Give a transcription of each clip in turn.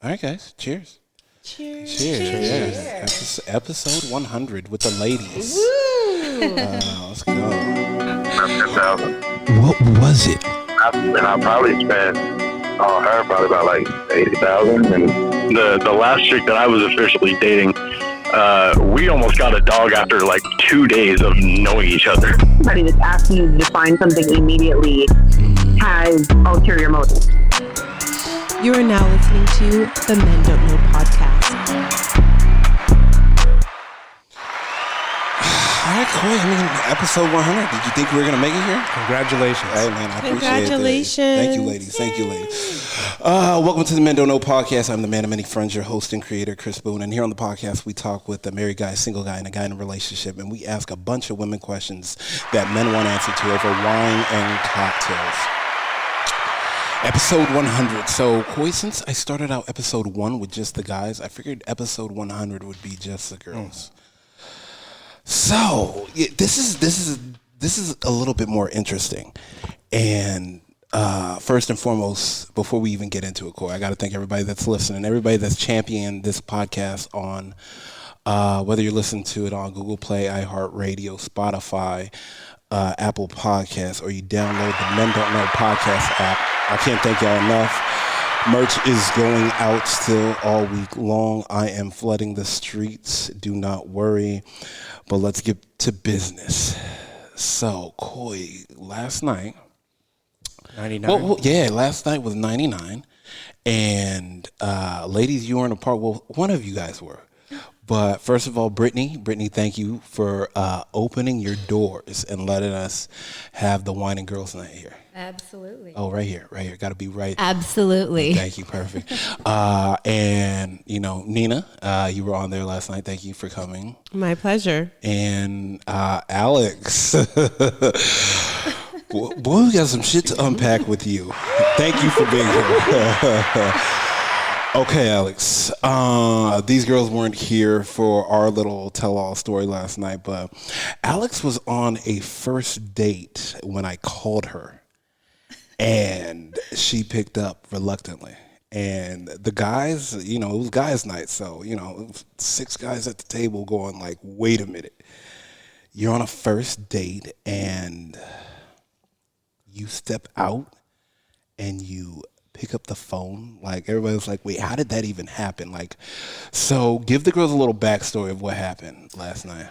All right, guys. Cheers. Cheers. Cheers. Yeah. Episode 100 with the ladies. Let's go. 10,000. What was it? I probably spent on her probably about like 80,000. And the last chick that I was officially dating, we almost got a dog after like 2 days of knowing each other. Somebody that's asking you to define something immediately has ulterior motives. You are now listening to the Men Don't Know podcast. All right, cool. Episode 100. Did you think we were going to make it here? Congratulations. Hey, man, I appreciate it. Congratulations. Thank you, ladies. Thank you, ladies. Welcome to the Men Don't Know podcast. I'm the man of many friends, your host and creator, Chris Boone. And here on the podcast, we talk with a married guy, a single guy, and a guy in a relationship. And we ask a bunch of women questions that men want answered to over wine and cocktails. Episode 100. So, Koi, since I started out episode 1 with just the guys, I figured episode 100 would be just the girls. So, yeah, this is a little bit more interesting. And first and foremost, before we even get into it, Koi, I got to thank everybody that's listening, everybody that's championed this podcast on whether you're listening to it on Google Play, iHeartRadio, Spotify, Apple Podcasts, or you download the Men Don't Know podcast app. I can't thank y'all enough. Merch is going out still all week long. I am flooding the streets. Do not worry. But let's get to business. So, Koi, last night. 99. Last night was 99. And ladies, you weren't a part. Well, one of you guys were. But first of all, Brittany, thank you for opening your doors and letting us have the Wine and Girls Night here. Absolutely. Oh, right here. Got to be right. Absolutely. Thank you. Perfect. And, Nina, you were on there last night. Thank you for coming. My pleasure. And Alex. Boy, we got some shit to unpack with you. Thank you for being here. Okay, Alex. These girls weren't here for our little tell-all story last night, but Alex was on a first date when I called her, and she picked up reluctantly. And the guys, it was guys' night, so, 6 guys at the table going like, wait a minute. You're on a first date, and you step out, and you pick up the phone. Like, everybody was like, wait, how did that even happen? Like, so give the girls a little backstory of what happened last night.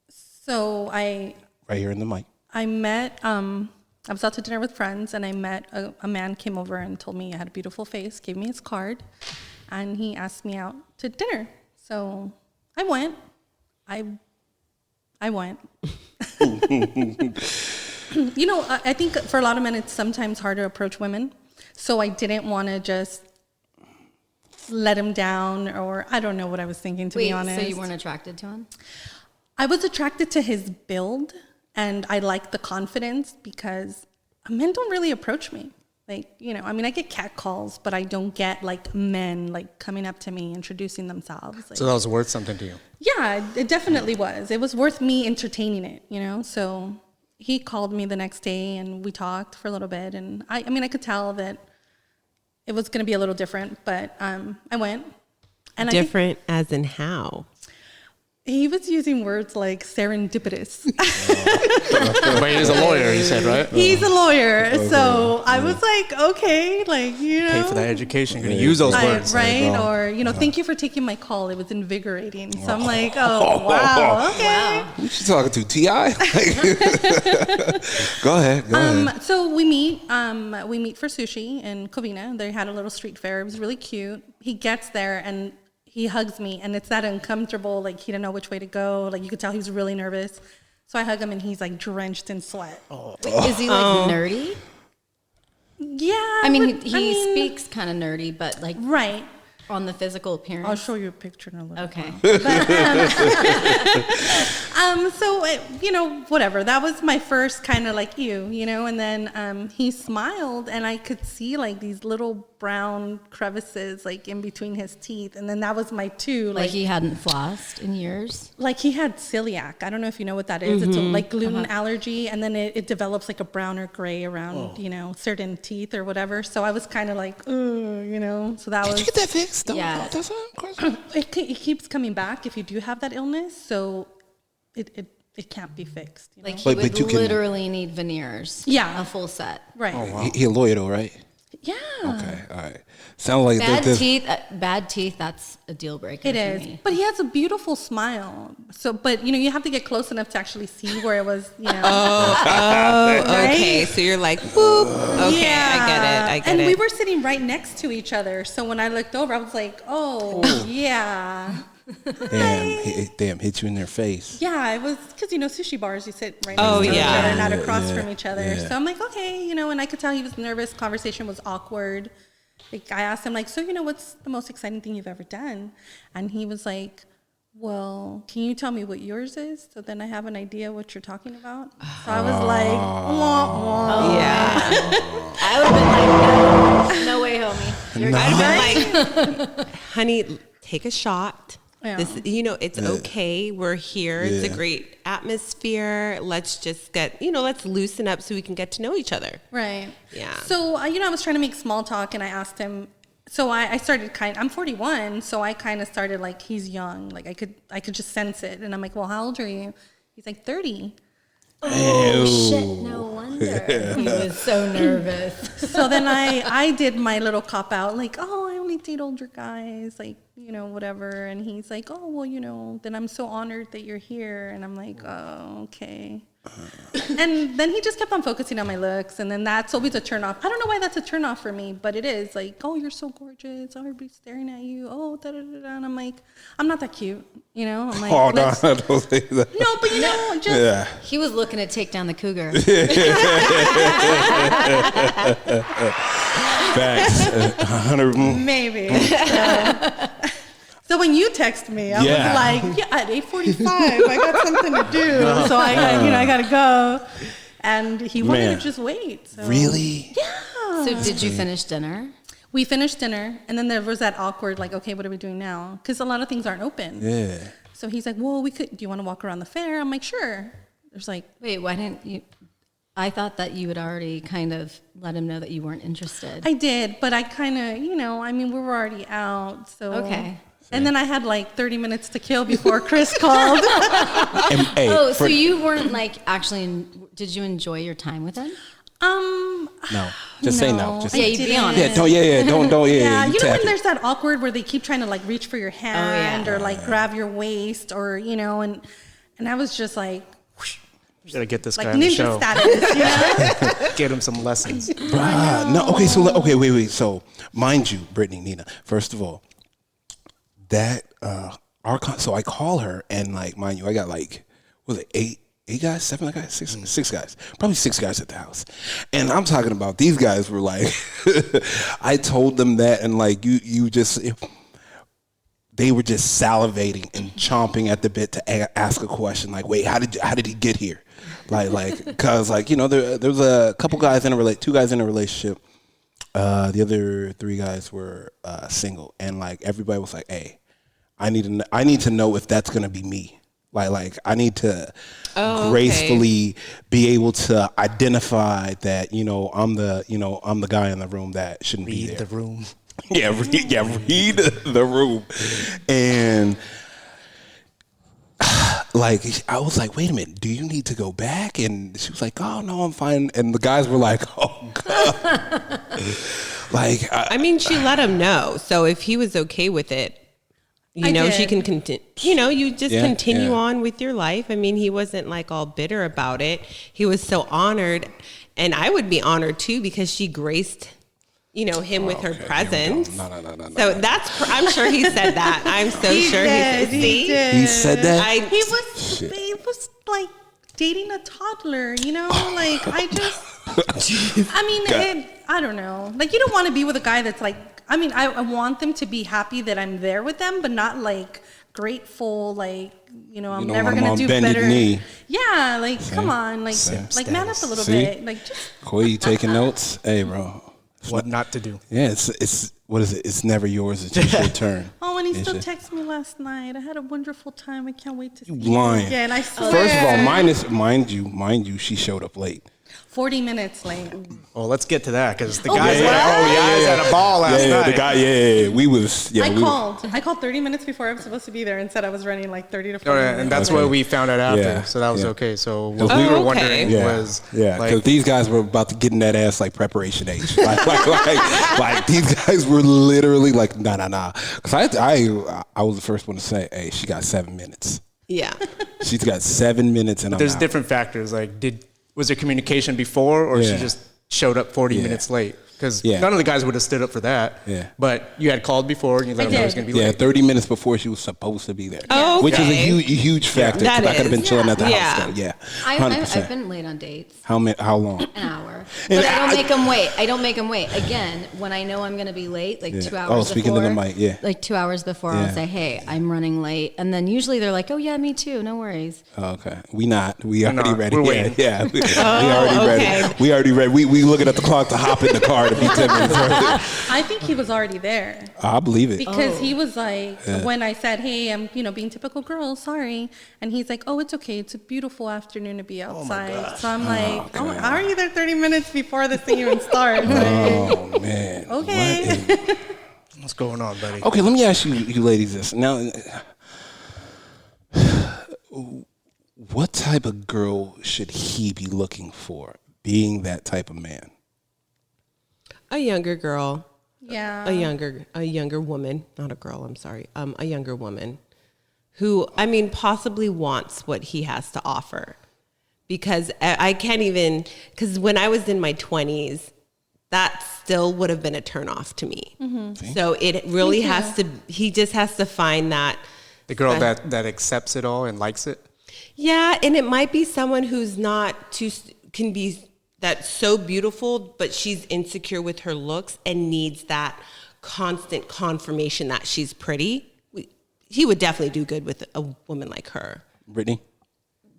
So right here in the mic. I met, I was out to dinner with friends, and I met a man came over and told me I had a beautiful face, gave me his card, and he asked me out to dinner. So I went. I went. I think for a lot of men, it's sometimes hard to approach women. So I didn't want to just let him down, or I don't know what I was thinking, to be honest. So you weren't attracted to him? I was attracted to his build, and I liked the confidence, because men don't really approach me. Like, I get cat calls, but I don't get like men like coming up to me, introducing themselves. Like, So that was worth something to you? Yeah, it definitely was. It was worth me entertaining it, So he called me the next day, and we talked for a little bit, and I could tell that it was going to be a little different, but I went. And Different as in how? He was using words like serendipitous. But he's a lawyer, he said, right? He's a lawyer, so I was like, okay, Pay for that education. You're going to use those words. right? Or, thank you for taking my call. It was invigorating. So I'm like, oh, wow, okay. Wow. Who she talking to? T.I.? Go ahead. So we meet for sushi in Covina. They had a little street fair. It was really cute. He gets there, and he hugs me, and it's that uncomfortable, like he didn't know which way to go. Like, you could tell he was really nervous. So I hug him, and he's like drenched in sweat. Wait, is he like nerdy? Yeah. He speaks kind of nerdy, but like right on the physical appearance. I'll show you a picture in a little. Okay. So whatever. That was my first kind of like and then he smiled, and I could see like these little brown crevices like in between his teeth, and then that was my two. Like he hadn't flossed in years. Like he had celiac. I don't know if you know what that is. It's a, like gluten allergy, and then it develops like a brown or gray around certain teeth or whatever. So I was kind of like, So that was. Did you get that fixed? Yeah. That's a question. It keeps coming back if you do have that illness. So it can't be fixed. Like he But would you can- literally need veneers. Yeah. A full set. Right. He a lawyer though, right? Yeah. Okay, all right. Sounds like Bad teeth, that's a deal breaker. It for is, me. but he has a beautiful smile. So, but you have to get close enough to actually see where it was. Okay. So you're like, boop. Okay, Yeah. I get and it. we were sitting right next to each other. So when I looked over, I was like, oh, yeah. damn, hit you in their face. Yeah, it was because, sushi bars, you sit right Oh, next to yeah. each other, not Yeah, across yeah, from each other. yeah. So I'm like, okay, and I could tell he was nervous. Conversation was awkward. Like I asked him, like, so, what's the most exciting thing you've ever done? And he was like, well, can you tell me what yours is? So then I have an idea what you're talking about. So I was like, wah, wah. Yeah. I would have been like, no way, homie. You're I'd been like, honey, take a shot. Yeah. This, it's okay. We're here. It's a great atmosphere. Let's just let's loosen up so we can get to know each other. Right. Yeah. So, I was trying to make small talk, and I asked him. So I started I'm 41, so I kind of started like, he's young. Like I could just sense it. And I'm like, well, how old are you? He's like 30. Oh, shit, no wonder. He was so nervous. So then I did my little cop out, like, oh, I only date older guys, like, whatever. And he's like, oh, well, then I'm so honored that you're here. And I'm like, oh, okay. And then he just kept on focusing on my looks, and then that's always a turn off. I don't know why that's a turn off for me, but it is like, oh, you're so gorgeous. Oh, everybody's staring at you. Oh, da da da da. And I'm like, I'm not that cute, I'm like, Oh no, don't say that. no, but just Yeah. He was looking to take down the cougar. Facts. 100. maybe. So when you text me, I Yeah. was like, yeah, at 8:45, I got something to do, so I got to go. And he wanted Man. to just wait. So. Really? Yeah. So did you finish dinner? We finished dinner, and then there was that awkward, like, okay, what are we doing now? Because a lot of things aren't open. Yeah. So he's like, well, do you want to walk around the fair? I'm like, sure. There's like, Wait, why didn't you? I thought that you had already kind of let him know that you weren't interested. I did, but I kind of, we were already out. So Okay. And then I had like 30 minutes to kill before Chris called. And, hey, Oh, so you weren't like actually? Did you enjoy your time with him? no. Just say no. Just Yeah, I you be didn't. honest. yeah. Don't. Yeah. Yeah, You you know tap when it. there's that awkward where they keep trying to like reach for your hand or like grab your waist or and I was just like You gotta get this like guy on the ninja show. status, Get him some lessons. No. Okay. So wait. So mind you, Brittany, Nina. First of all, that so I call her and like mind you, I got like was it eight guys, 7 guys, six guys, probably 6 guys at the house, and I'm talking about these guys were like, I told them that and like you just. They were just salivating and chomping at the bit to ask a question. Like, wait, how did he get here? Like, cause there was a couple guys in 2 guys in a relationship. The other 3 guys were single, and like everybody was like, hey, I need to know if that's gonna be me. Like I need to gracefully be able to identify that I'm the guy in the room that shouldn't be Read there. the room. Read the room. And like I was like, wait a minute, do you need to go back? And she was like, oh no, I'm fine. And the guys were like, oh God. Like I mean, she let him know. So if he was okay with it, she did. can continue. You just Yeah, continue yeah. on with your life. I mean, he wasn't like all bitter about it. He was so honored, and I would be honored too because she graced, him with her presence. No. So I'm sure he said that. I'm so sure he did. He said that. He was like dating a toddler, like I don't know. Like you don't want to be with a guy that's like, I want them to be happy that I'm there with them, but not like grateful, like, I'm never going to do bended better. knee. Yeah. Like, come on. Like, Same man up a little See? bit. Like just, Koi, you taking notes? Hey, bro. what not to do. Yeah, it's what is it? It's never yours. It's just your turn. Oh, and he It's still just- texted me last night. I had a wonderful time. I can't wait to see lying. you again. I swear. First of all, mind you, she showed up late. 40 minutes late. Well, let's get to that because the Oh, guys, yeah. had a ball last night. The guy, yeah. We was, yeah. I called 30 minutes before I was supposed to be there and said I was running like 30 to 40 Oh, yeah, minutes. and that's Okay. what we found out after, Yeah, so that was yeah. okay. So what Because we we- were okay. wondering was, because like, these guys were about to get in that ass like preparation age. like these guys were literally like, nah. Because I was the first one to say, hey, she got 7 minutes. Yeah. She's got 7 minutes, and there's I'm out. different factors. Like, was there communication before, or she Yeah. just showed up 40 Yeah. minutes late? Because Yeah. none of the guys would have stood up for that. Yeah. But you had called before, and you let them know it was did. going to be Yeah, late. 30 minutes before she was supposed to be there. Oh, Which is a okay. huge factor. 'cause That I could have been is. chilling at the Yeah. house. Though. Yeah, I've 100%. been late on dates. How long? An hour. And But I don't I- make them wait. I don't make them wait. Again, when I know I'm going to be late, like Yeah. 2 hours Oh, before. speaking to the mic, yeah. Like 2 hours before, Yeah. I'll say, hey, I'm running late. And then usually they're like, oh, yeah, me too. No worries. Oh, okay, we already not. ready. We're Yeah, waiting. yeah. We already okay. ready. We already ready. We looking at the clock to hop in the car to be 10 minutes early. I think he was already there I believe it. because he was like, Yeah. when I said, hey, I'm being typical girl, sorry. And he's like, oh, it's okay. It's a beautiful afternoon to be outside. So I'm like, oh, how are you there 30 minutes before this thing even starts? Oh man. Okay. What in- What's going on, buddy? Okay, let me ask you ladies this. Now, what type of girl should he be looking for, being that type of man? A younger girl. Yeah. A younger woman, not a girl, I'm sorry. A younger woman who, I mean, possibly wants what he has to offer. Because I can't even, because when I was in my 20s, that still would have been a turnoff to me. So it really has to, he just has to find that. The girl that accepts it all and likes it. Yeah, and it might be someone who's not too, can be that's so beautiful, but she's insecure with her looks and needs that constant confirmation that she's pretty. He would definitely do good with a woman like her. Brittany?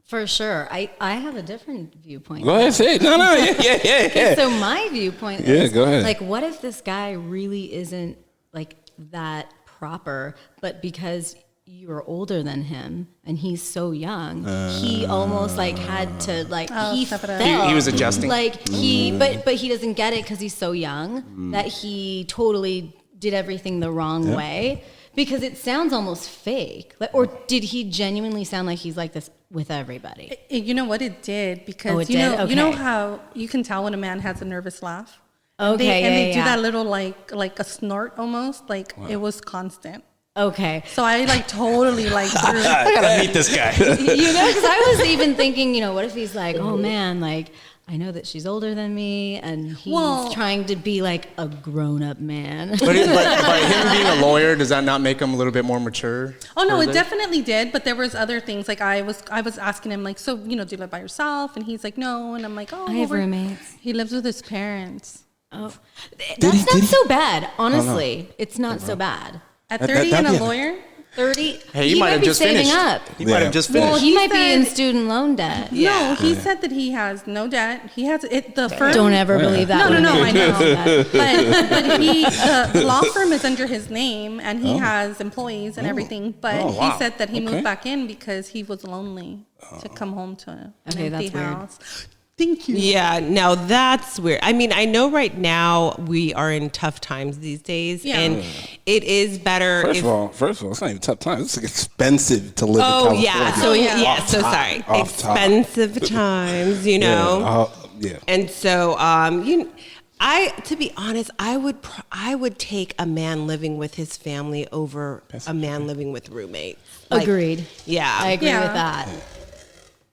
For sure. I have a different viewpoint. Go ahead, say it. No, yeah. So my viewpoint Yeah, is, go ahead. like, what if this guy really isn't like that proper, but because you're older than him and he's so young, he almost like had to like he step it up. felt He was adjusting. like but he doesn't get it because he's so young that he totally did everything the wrong way, because it sounds almost fake. Like, or did he genuinely sound like he's like this with everybody? You know what it did? Because Oh, it you know, did? you know Okay. how you can tell when a man has a nervous laugh. Okay, and they yeah, do yeah. that little like a snort almost, like it was constant. Okay. So I like totally like threw, I gotta meet this guy. You know, because I was even thinking, what if he's like, oh man, like, I know that she's older than me and he's Well- trying to be like a grown-up man. But by him being a lawyer, does that not make him a little bit more mature? Oh no, it further? definitely did. But there was other things. Like I was asking him like, so do you live by yourself? And he's like, no. And I'm like, oh, I have roommates. He lives with his parents. Oh, Did he- that's not did he- so bad, honestly. It's not so bad. At That- 30 that'd and a be a- lawyer? 30. Hey, he might have be just saving finished. up. He might Yeah. have just Well, finished. He he might be in said- student loan debt. No, he said that he has no debt. He has it. The firm. Don't ever believe that. No, one. I know. That. But the law firm is under his name and he has employees and everything. But Oh, he wow. said that he Okay. moved back in because he was lonely to come home to an Okay, empty that's weird. house. Thank you. Yeah, now that's weird. I mean, I know right now we are in tough times these days, Yeah. and it is better First if. of all, it's not even tough time. It's expensive to live in Oh California. yeah, so Oh, yeah. yeah, so sorry, Off top. expensive times, you know. Yeah. And so, to be honest, I would take a man living with his family over a man living with roommates. Like, Agreed. Yeah, I agree Yeah. with that.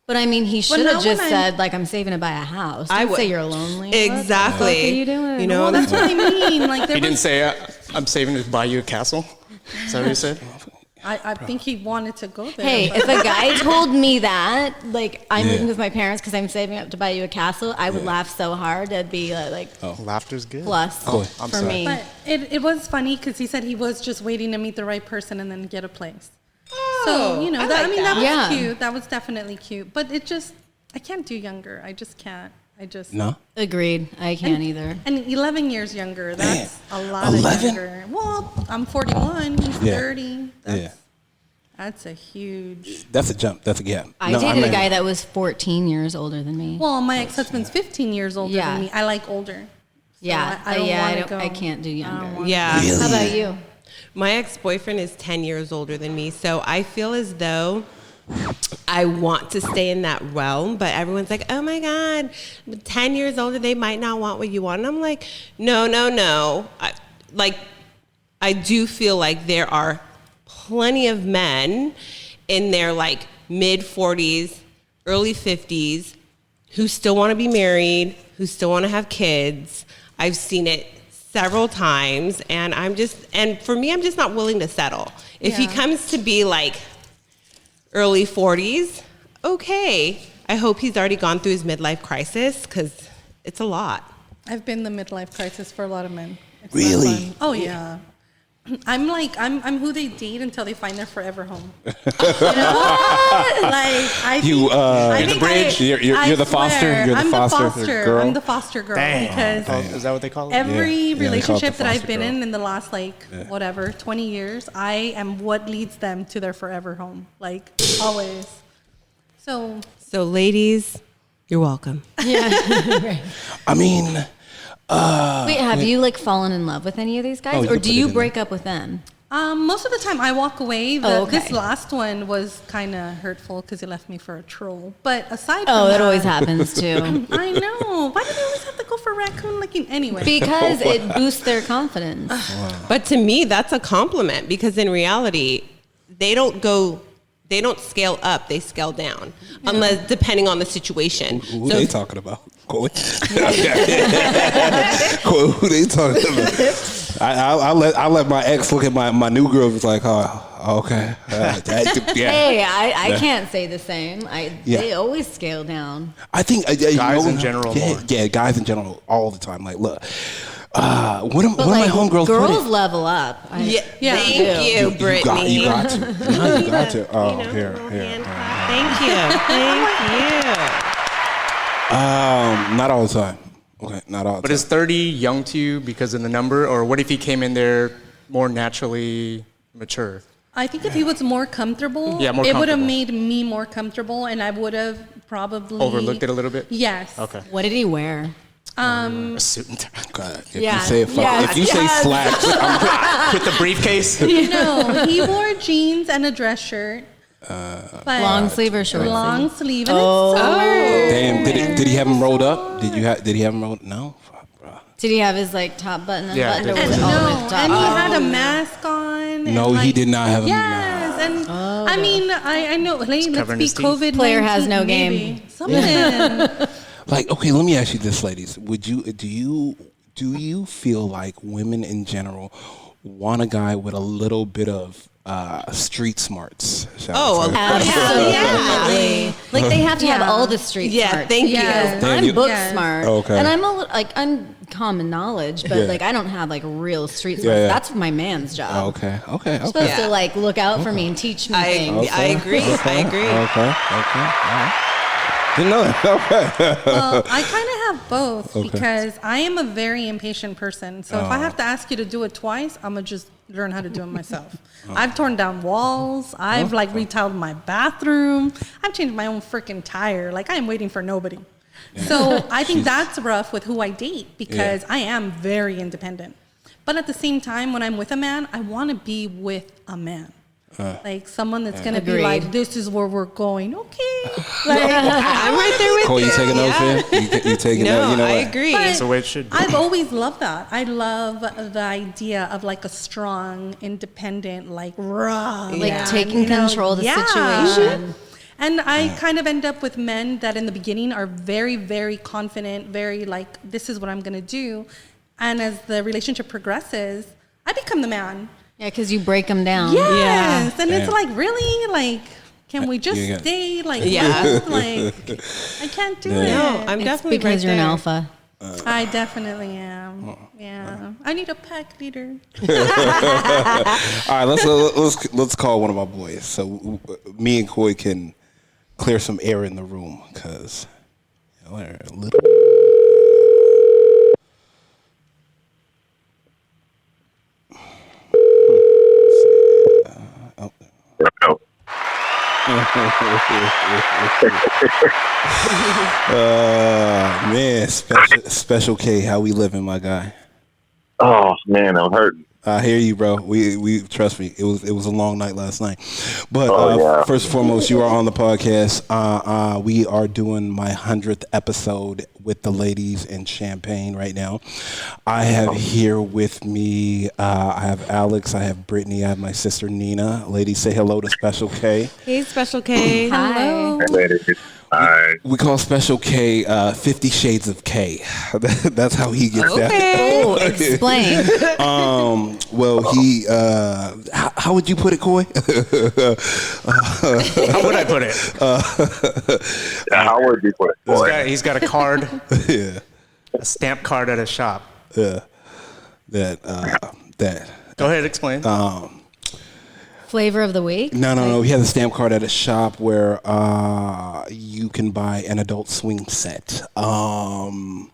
But I mean, he should no, have just when said, like, I'm saving to buy a house. I Don't would say you're lonely. exactly. What the fuck are you doing? You know, Well, that's what I mean. Like there He didn't was, say, I'm saving to buy you a castle? Is that what he said? I think he wanted to go there. Hey, but- if a guy told me that, like, I'm moving with my parents because I'm saving up to buy you a castle, I would laugh so hard. That'd be like Laughter's good. plus I'm for sorry. me. But it was funny because he said he was just waiting to meet the right person and then get a place. So, that was Yeah. cute. That was definitely cute. But I can't do younger. I just can't. I just No. Agreed. I can't either. And 11 years younger. That's a lot 11? younger. Well, I'm 41. He's Yeah. 30. That's, Yeah. that's a huge. That's a jump. That's a gap. I No, dated mean- a guy that was 14 years older than me. Well, my ex-husband's 15 years older Yeah. than me. I like older. yeah, I don't wanna go. I can't do younger. Yeah. Really? How about you? My ex-boyfriend is 10 years older than me, so I feel as though I want to stay in that realm, but everyone's like, oh my God, 10 years older, they might not want what you want. And I'm like, no. I do feel like there are plenty of men in their like mid 40s, early 50s who still want to be married, who still want to have kids. I've seen it several times, and for me, I'm just not willing to settle. If he Yeah. comes to be like early 40s, okay. I hope he's already gone through his midlife crisis, because it's a lot. I've been the midlife crisis for a lot of men. It's not Really? fun. Oh yeah. I'm who they date until they find their forever home. You know? Like I You, think, I you're the think bridge? You're I the foster? swear, You're the I'm foster girl? I'm the foster girl because Oh, is that what they call it? every Yeah, they call it relationship the that I've foster been girl. in the last 20 years, I am what leads them to their forever home. Like always. So So, ladies, you're welcome. I mean, Wait, have you like fallen in love with any of these guys, Oh, you or can do put it you in break up with them? most of the time I walk away. Oh, okay. This last one was kind of hurtful because he left me for a troll. But aside from Oh, that, that always happens too. I know. Why do they always have to go for raccoon looking anyway? Because it boosts their confidence. But to me, that's a compliment, because in reality, they don't scale up, they scale down, unless depending on the situation. who So they talking about? Chloe? Chloe, who they talking about? I let my ex look at my new girl. Was like, oh, okay, yeah. Hey, I can't say the same. Yeah. They always scale down. I think Guys in general Yeah, more. yeah, guys in general all the time. Like, look, one of But my like, homegirls put girls it. level up. yeah, Yeah. thank you, Brittany. You got to. No, you got to. Oh, You know, here. little hand clap. Thank you. Not all the time. Okay, not all the But time. is 30 young to you because of the number, or what if he came in there more naturally mature? I think if he was more comfortable, Yeah, more it would have comfortable. made me more comfortable, and I would have probably Overlooked it a little bit? Yes. Okay. What did he wear? A suit and tie. God, if Yeah. you say Yes, if you say yes. slacks, With the briefcase? No, he wore jeans and a dress shirt. But Long sleeve or short long sleeve? sleeve, and it's summer. damn, did he have him rolled up? Did he have him rolled? No. Fuck, bro. Did he have his like top button Yeah, unbuttoned, or did was he? it all the way No, to the top? and he had a mask on. No, and, he did not have a Yes, and I mean, I know. Let's covering be his teeth. COVID. Player has no game. maybe. Something. Like, okay, let me ask you this, ladies. Do you feel like women in general want a guy with a little bit of street smarts? Shout out to- Absolutely. Like they have to have Yeah. all the street Yeah, smarts. thank you. Yes. Damn, I'm you- book Yes. smart. Okay. And I'm common knowledge, but Yeah. like I don't have like real street smarts. yeah. That's my man's job. Okay. You're supposed Yeah. to like look out for me and teach me I things. agree. I agree. Okay. All right. Didn't know that. Okay. Well, I kind of have both because I am a very impatient person. So if I have to ask you to do it twice, I'm gonna just learn how to do it myself. I've torn down walls. I've like retiled my bathroom. I've changed my own freaking tire. Like I am waiting for nobody. So I think that's rough with who I date because I am very independent. But at the same time, when I'm with a man, I want to be with a man. Like someone that's gonna be Agreed. like, this is where we're going. Okay. Like, I'm right there with Cole, you. you taking notes, Yeah. man? You taking No, notes? You know I what? agree. But That's the way it should be. I've always loved that. I love the idea of like a strong, independent, like raw, Like taking control of the situation. And I kind of end up with men that in the beginning are very, very confident, very like, this is what I'm gonna do. And as the relationship progresses, I become the man. Yeah, because you break them down. Yes. And it's Damn. like, really? Like, can we just You got- stay? Like, Yeah. like, I can't do Yeah. it. No, I'm It's definitely because right you're an there. alpha. I definitely am. Yeah. I need a pack leader. All right, let's call one of my boys so me and Coy can clear some air in the room because We're a little. Oh. Man, special K, how we living, my guy? Oh man, I'm hurting. I hear you, bro. We trust me. It was a long night last night, but yeah. first and foremost, you are on the podcast. We are doing my 100th episode with the ladies in Champaign right now. I have here with me. I have Alex. I have Brittany. I have my sister Nina. Ladies, say hello to Special K. Hey, Special K. Hello. Hey, ladies. Hi. We call Special K 50 Shades of K. That's how he gets that. Oh, explain. Well, he. How would you put it, Coy? How would I put it? How would you put it? Boy? He's got a card, Yeah. a stamp card at a shop. That. Go ahead, explain. Flavor of the week? No. He has a stamp card at a shop where you can buy an adult swing set. So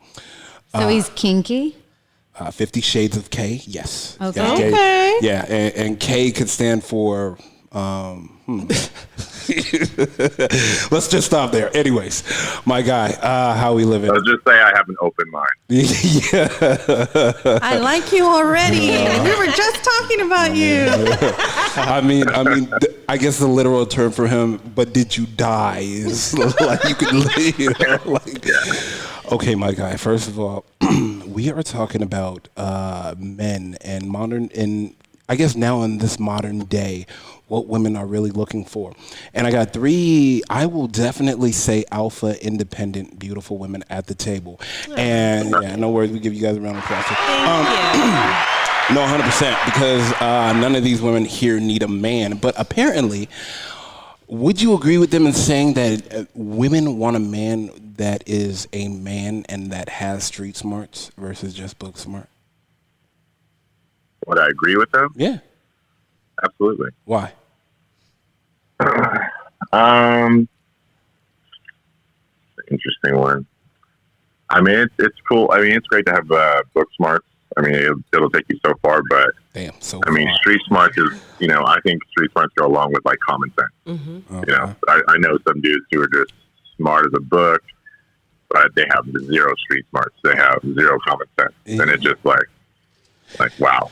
he's kinky? 50 Shades of K, yes. Okay. Yeah, K- Okay. yeah, and K could stand for. Let's just stop there. Anyways, my guy, how we living? I'll just say I have an open mind. Yeah. I like you already. We were just talking about you. I mean, I guess the literal term for him. But did you die? Is like you could, like. Okay, my guy. First of all, we are talking about men and modern, and I guess now in this modern day, what women are really looking for. And I got 3, I will definitely say alpha, independent, beautiful women at the table. And yeah, no worries, we give you guys a round of applause. No, 100%, because none of these women here need a man. But apparently, would you agree with them in saying that women want a man that is a man and that has street smarts versus just book smart? Would I agree with them? Yeah. Absolutely. Why? Interesting one. I mean, it's cool. I mean, it's great to have book smarts. I mean, it'll take you so far, but Damn, so I mean, far. street smarts is, I think street smarts go along with like common sense. Okay. I know some dudes who are just smart as a book, but they have 0 street smarts. They have 0 common sense, and it's just like wow,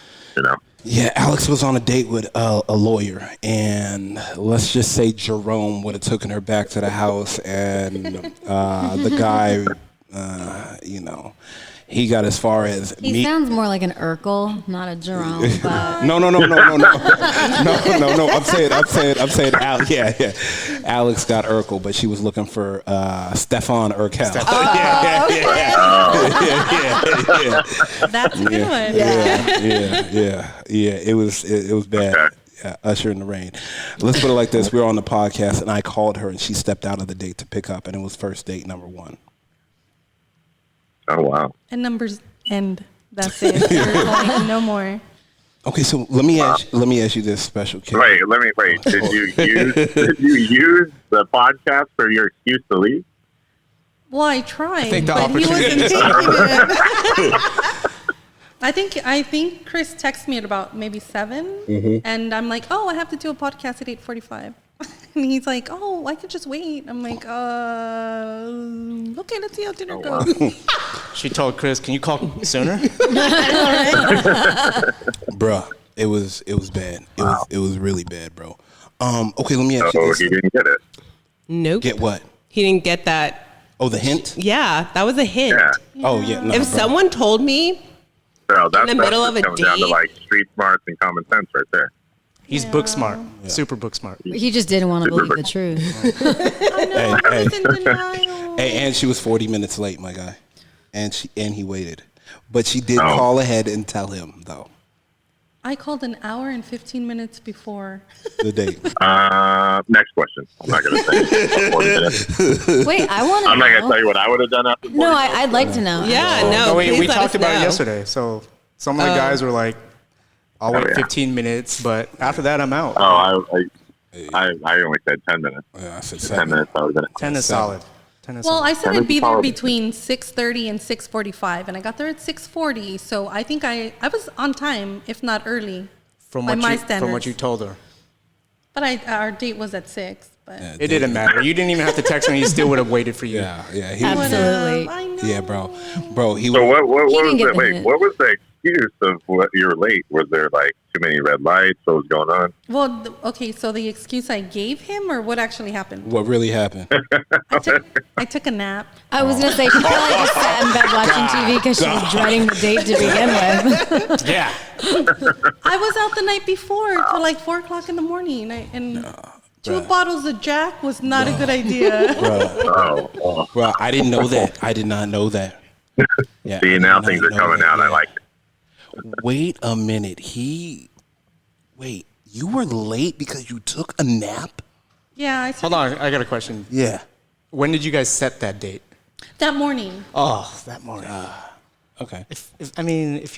Yeah, Alex was on a date with a lawyer, and let's just say Jerome would have taken her back to the house, and the guy, he got as far as He sounds more like an Urkel, not a Jerome. But No. I'm saying, yeah. Alex got Urkel, but she was looking for Stefan Urkel. Yeah. That's a good one. Yeah. It was bad. Okay. Yeah, Usher in the Rain. Let's put it like this: we were on the podcast, and I called her, and she stepped out of the date to pick up, and it was first date number 1. Oh wow. And numbers end. That's it. You're going no more. Okay, so let me ask you this, Special K. Wait. Did you use the podcast for your excuse to leave? Well, I tried, think the but he opportunity wasn't is taking it. I think Chris texted me at about maybe 7, and I'm like, oh, I have to do a podcast at 8:45. And he's like, oh, I could just wait. I'm like, okay, let's see how dinner goes. She told Chris, "Can you call sooner?" Bruh, it was bad. It was really bad, bro. Okay, let me ask you So this. he didn't get it. Nope. Get what? He didn't get that. Oh, the hint? Yeah, that was a hint. Yeah. Oh, yeah. No, If bro. someone told me, So that's In the middle just of a comes down to date? like street smarts and common sense right there. He's book smart, super book smart. he just didn't want to believe the truth. Hey, He's in denial. and she was 40 minutes late, my guy. And he waited. But she did Oh. call ahead and tell him, though, I called an hour and 15 minutes before. the date. Next question. I'm not going to say 40 minutes. Wait, I want to I'm know. not going to tell you what I would have done after 40 No, minutes. I'd like to know. yeah, no. we please let talked us about it know. yesterday. So some of the guys were like, "I'll wait yeah. 15 minutes, but after that, I'm out." Oh, I only said 10 minutes. Yeah, I said 10 7. minutes, I was going to. 10 is Seven. solid. Well, I said I'd be there Quality. between 6:30 and 6:45, and I got there at 6:40. So I think I was on time, if not early, From by what my you standards. from what you told her. But our date was at 6. But Yeah, It didn't matter. You didn't even have to text him. He still would have waited for you. Yeah, yeah, he Absolutely. I know. yeah, bro, he So was. what He was didn't get the the wait? hint. What was the excuse of what you were late? Was there like too many red lights? What was going on? Well, okay. So the excuse I gave him, or what actually happened? What really happened? I took a nap. I was gonna say she probably just sat in bed watching TV because she was dreading the date to begin with. Yeah. I was out the night before till like 4 o'clock in the morning, and 2 bruh. bottles of Jack was not a good idea. Oh, Bro, I didn't know that. I did not know that. Yeah, see, I now did things not are know coming that, out. I yeah. like it. Wait a minute. Wait, you were late because you took a nap? Yeah, I Hold on. I got a question. Yeah. When did you guys set that date? that morning. Oh, that morning. Okay. If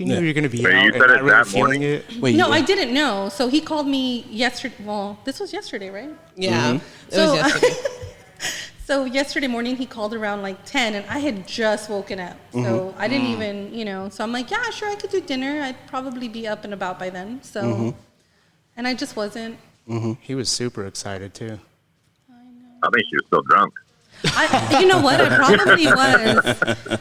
you knew Yeah. you were going to be Wait, out you and said not it really that feeling morning? it. Wait. No, you- I didn't know. So he called me yesterday. Well, this was yesterday, right? Yeah. It So- was yesterday. So yesterday morning he called around like 10, and I had just woken up. So I didn't even, so I'm like, yeah, sure, I could do dinner. I'd probably be up and about by then. So, and I just wasn't. He was super excited too. I think she was still drunk. You know what? I probably was.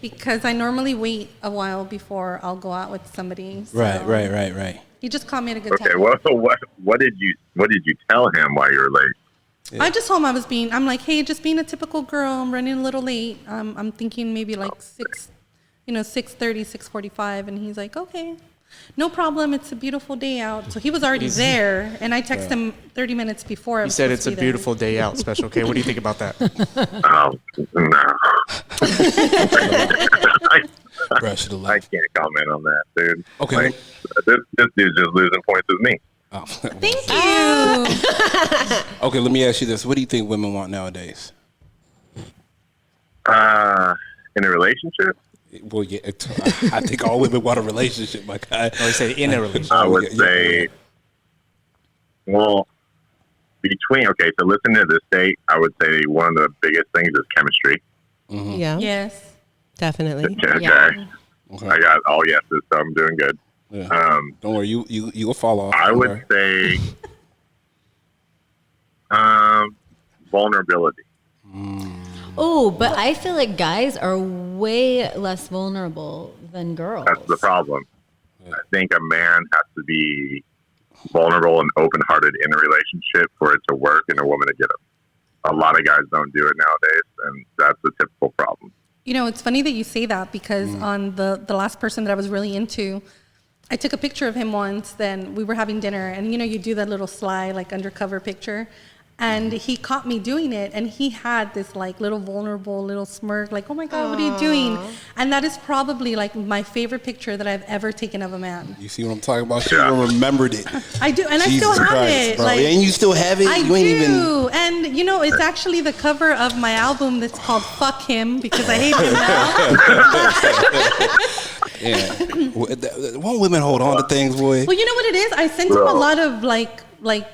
Because I normally wait a while before I'll go out with somebody. So Right. He just called me at a good Okay, time. what did you tell him while you were late? I just told him I'm like, hey, just being a typical girl. I'm running a little late. I'm thinking maybe like 6:30, 6:45. And he's like, okay, no problem. It's a beautiful day out. So he was already there. And I texted him 30 minutes before. I He was said supposed it's to a be there. beautiful day out, Special K. What do you think about that? Oh, no. Bro, should have I left. can't comment on that, dude. Okay. Like, this dude's just losing points with me. Oh. Thank you. Okay, let me ask you this. What do you think women want nowadays? In a relationship, Well, yeah, I think all women want a relationship, my guy. Oh, he said in a relationship. I would yeah, say, well, so listen to this date, I would say one of the biggest things is chemistry. Yeah. Yes. Definitely. Okay. Yeah. Okay. I got all yeses, so I'm doing good. Yeah. Don't worry, you'll fall off. I Don't would worry. say vulnerability. Oh, but I feel like guys are way less vulnerable than girls. That's the problem. I think a man has to be vulnerable and open-hearted in a relationship for it to work and a woman to get it. A lot of guys don't do it nowadays, and that's a typical problem. You know, it's funny that you say that because on the last person that I was really into, I took a picture of him once. Then we were having dinner, and you do that little sly, like undercover picture. And he caught me doing it, and he had this like little vulnerable little smirk, like, "Oh my God, what are you doing?" And that is probably like my favorite picture that I've ever taken of a man. You see what I'm talking about? She remembered it. I do, and I Jesus still have Christ, it. bro. Like, And you still have it? I You ain't even. do, and it's actually the cover of my album that's called "Fuck Him" because I hate him now. Yeah. Won't women hold on to things, boy? Well, you know what it is? I sent him a lot of like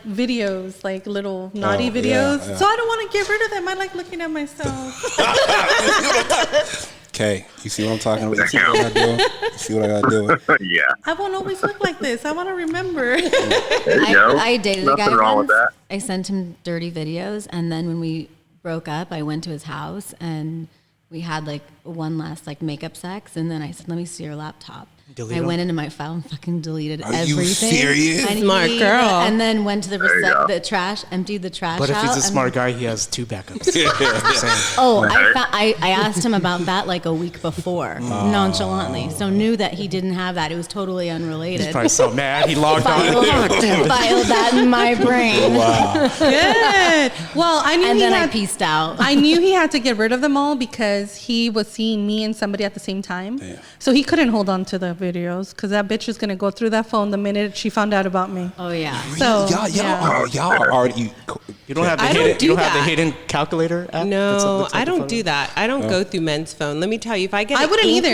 videos, like little naughty yeah, videos. yeah. So I don't want to get rid of them. I like looking at myself. Okay, you see what I'm talking about? You see what I gotta do? You see what I gotta do? Yeah. I won't always look like this. I want to remember. There you go. I dated a guy Nothing wrong with once. that. I sent him dirty videos, and then when we broke up, I went to his house and we had like one last like makeup sex, and then I said, "Let me see your laptop." Delete I 'em? went into my file and fucking deleted Are you everything. serious? And Smart girl. And then went to you go. the trash, emptied the trash But if out. he's a and- smart guy, he has 2 backups. I'm saying. Oh, I asked him about that like a week before, nonchalantly. So knew that he didn't have that. It was totally unrelated. He's probably so mad. He logged filed, on. filed that in my brain. Good. Well, I knew And he then I had. pieced out. I knew he had to get rid of them all because he was seeing me and somebody at the same time. So he couldn't hold on to the videos because that bitch is gonna go through that phone the minute she found out about me. Oh yeah. So y'all are already You don't have the I don't hidden, do you don't have the that. hidden calculator app? No, that's like I the don't phone? do that. I don't go through men's phone. Let me tell you, if I get I an wouldn't either.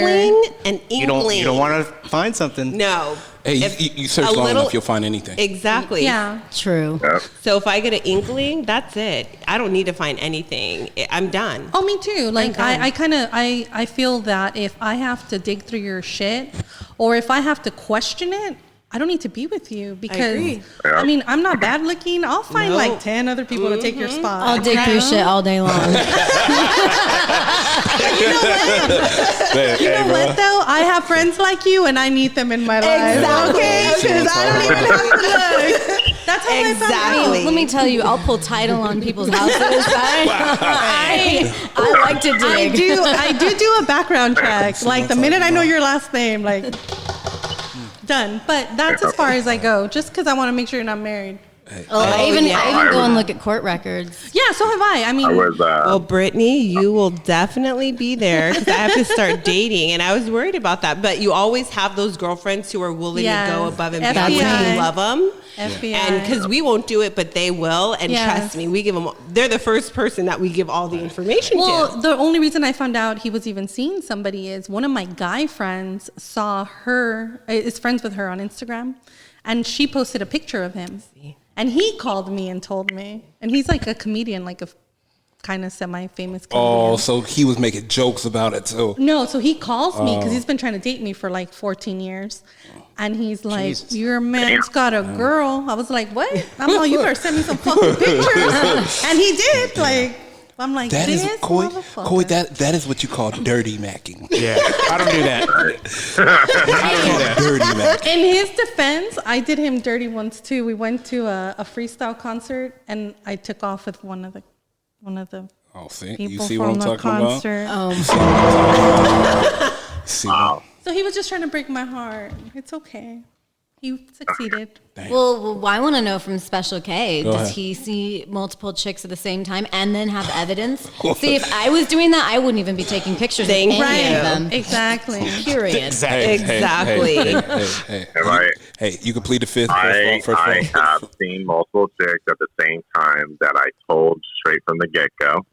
an You don't inkling. want to find something. No. Hey, If you search a long little- enough, you'll find anything. Exactly. Yeah. True. So if I get an inkling, that's it. I don't need to find anything. I'm done. Oh, me too. Like done. I feel that if I have to dig through your shit, or if I have to question it, I don't need to be with you because agree. I mean I'm not bad looking. I'll find No. like 10 other people to take your spot. I'll dig through shit all day long. You know what though? I have friends like you, and I need them in my life. Exactly. Okay, because I don't even have to look. That's how I found Exactly. out. Let me tell you, I'll pull title on people's houses. I like to dig. I do a background check. Like the minute I know your last name, like done. But that's as far as I go, just because I want to make sure you're not married. I even yeah. go and look at court records. Yeah, so have I. I mean, I was Well, Brittany, you will definitely be there because I have to start dating, and I was worried about that. But you always have those girlfriends who are willing Yes. to go above and beyond when FBI. you love them. FBI. And because we won't do it, but they will. And Yes. trust me, we give them. They're the first person that we give all the information well, to. the only reason I found out he was even seeing somebody is one of my guy friends saw her, is friends with her on Instagram, and she posted a picture of him. And he called me and told me. And he's like a comedian, like a kind of semi-famous comedian. Oh, so he was making jokes about it too. No, so he calls me because he's been trying to date me for like 14 years. And he's like, Jesus. your man's got a girl. I was like, what? I'm like, you better send me some fucking pictures. And he did. Like, I'm like, That this is Coy. motherfucker. Coy, that is what you call dirty macking. Yeah, I don't do that. Dirty macking. In his defense, I did him dirty once too. We went to a freestyle concert, and I took off with one of the Oh, see, people you see from what I'm the talking about? concert. See, So he was just trying to break my heart. It's okay. He succeeded. Well, I want to know from Special K. Go Does ahead. he see multiple chicks at the same time and then have evidence? See, if I was doing that, I wouldn't even be taking pictures Thank of any you. of them. Exactly. Period. Exactly. Hey, you can plead the fifth. I First of all. have seen multiple chicks at the same time that I told straight from the get-go.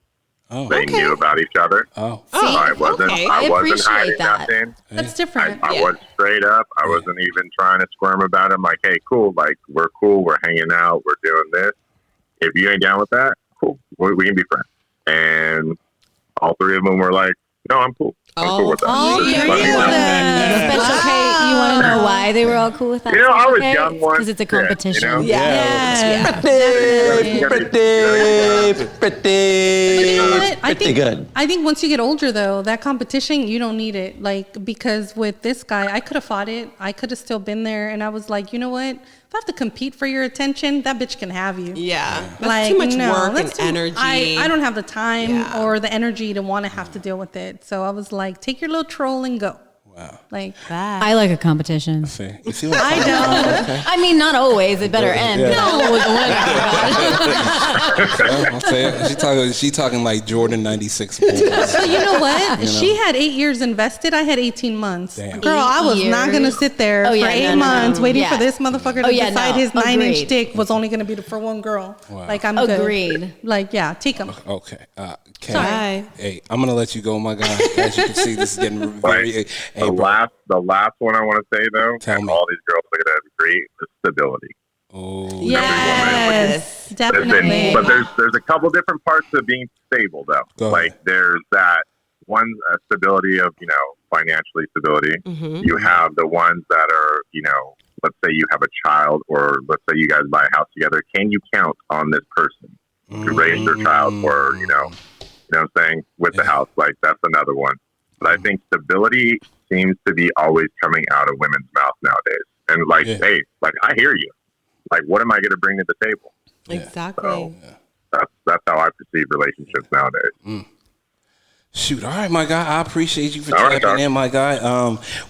Oh. They knew about each other. Oh. See, I wasn't. okay. I wasn't appreciate hiding that. nothing. That's I, different. I was straight up. I wasn't even trying to squirm about it. I'm like, hey, cool. Like, we're cool. We're hanging out. We're doing this. If you ain't down with that, cool. We can be friends. And all three of them were like, no, I'm cool. I'm cool with that. Oh, Just you let me knew know. that. Special K, you want to know why they were all cool with that? You know, I was Special K? young once. Because it's a competition. Yeah, you know? Yeah. But you know what? I think good. I think once you get older, though, that competition you don't need it. Like because with this guy, I could have fought it. I could have still been there, and I was like, you know what? If I have to compete for your attention, that bitch can have you. Yeah. That's Like, too much no, work and that's too- energy. I don't have the time Yeah. or the energy to want to have to deal with it. So I was like, take your little troll and go. Wow. Like I like a competition. See, you see what I'm I talking about? don't. I mean, not always. It better end. Yeah. No, with the winner. Yeah, I'll say it. She talking like Jordan 96 Bulls. But you know what? You know. She had 8 years invested. I had 18 months. Damn. Girl, I was 8 not going to years? sit there Oh, for yeah, 8 no, no, months no. waiting Yeah. for this motherfucker to Oh, yeah, decide no. his 9-inch Agreed. dick was only going to be for one girl. Wow. Like, I'm good. Agreed. Like, yeah, take him. Okay. Kay, Sorry. hey, I'm gonna let you go, my guy. As you can see, this is getting very. Hey, The last one I want to say though, Tell and me. all these girls look at that agree, is stability. Oh, Yes, definitely. Listen, but there's a couple different parts of being stable though. Go ahead. Like there's that one stability of financially stability. Mm-hmm. You have the ones that are let's say you have a child, or let's say you guys buy a house together. Can you count on this person to raise their child, or you know what I'm saying, with the house? Like that's another one. But I think stability seems to be always coming out of women's mouth nowadays. And like, hey, like I hear you. Like, what am I going to bring to the table? Exactly. So that's how I perceive relationships nowadays. Shoot, all right, my guy. I appreciate you for All right, checking Doc. in, my guy.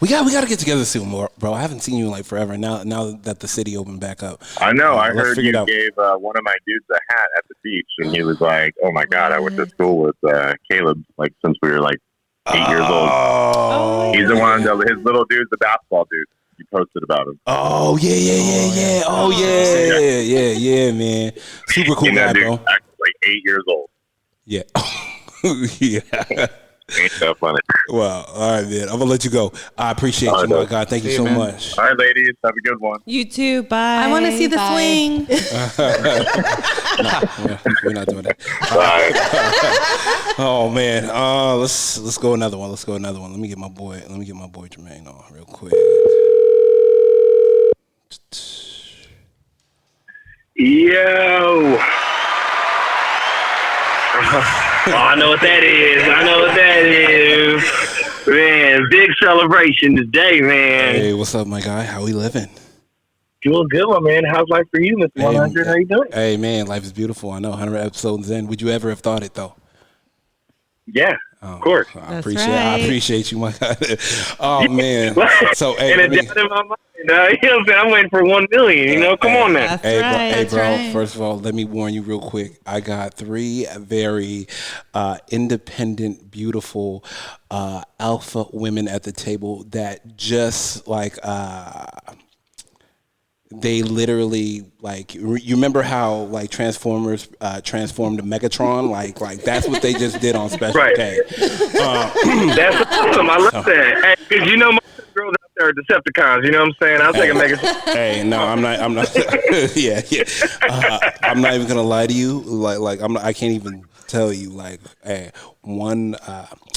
We got to get together soon, more, bro. I haven't seen you in like forever. Now that the city opened back up, I know. I let's heard figure it you out. gave one of my dudes a hat at the beach, and he was like, "Oh my God, I went to school with Caleb like since we were like 8 years old." Oh, He's the one. His little dude's the basketball dude. You posted about him. Oh yeah. Oh yeah, man. Super cool And guy, that dude bro. acted like 8 years old. Yeah. Yeah. Ain't that funny? Well, all right, man. I'm gonna let you go. I appreciate All you, right, my dog. God. Thank you See so you, man. much. All right, ladies, have a good one. You too. Bye. I want to see the Bye. swing. We're not doing that. Bye. Oh man. Let's go another one. Let's go another one. Let me get my boy Jermaine on real quick. Yo. Oh, I know what that is. Man, big celebration today, man. Hey, what's up, my guy? How we living? Doing good, my man. How's life for you, Mr. 100? How you doing? Hey man, life is beautiful. I know 100 episodes in. Would you ever have thought it though? Yeah, of course. I That's appreciate you, my God. Oh man. So hey, and let me- it's in my mind. You know what I'm saying? I'm waiting for 1 million. You know, come on now. That's Hey, right. bro, That's right. First of all, let me warn you real quick. I got 3 very independent, beautiful alpha women at the table that just like they literally like you remember how like Transformers transformed to Megatron, like that's what they just did on Special Right. K. That's awesome. I love that. Because you know, most of the girls out there are Decepticons. You know what I'm saying? I'll take a Megatron. Hey, no, I'm not. yeah. I'm not even gonna lie to you. I can't even tell you. Like, hey, one.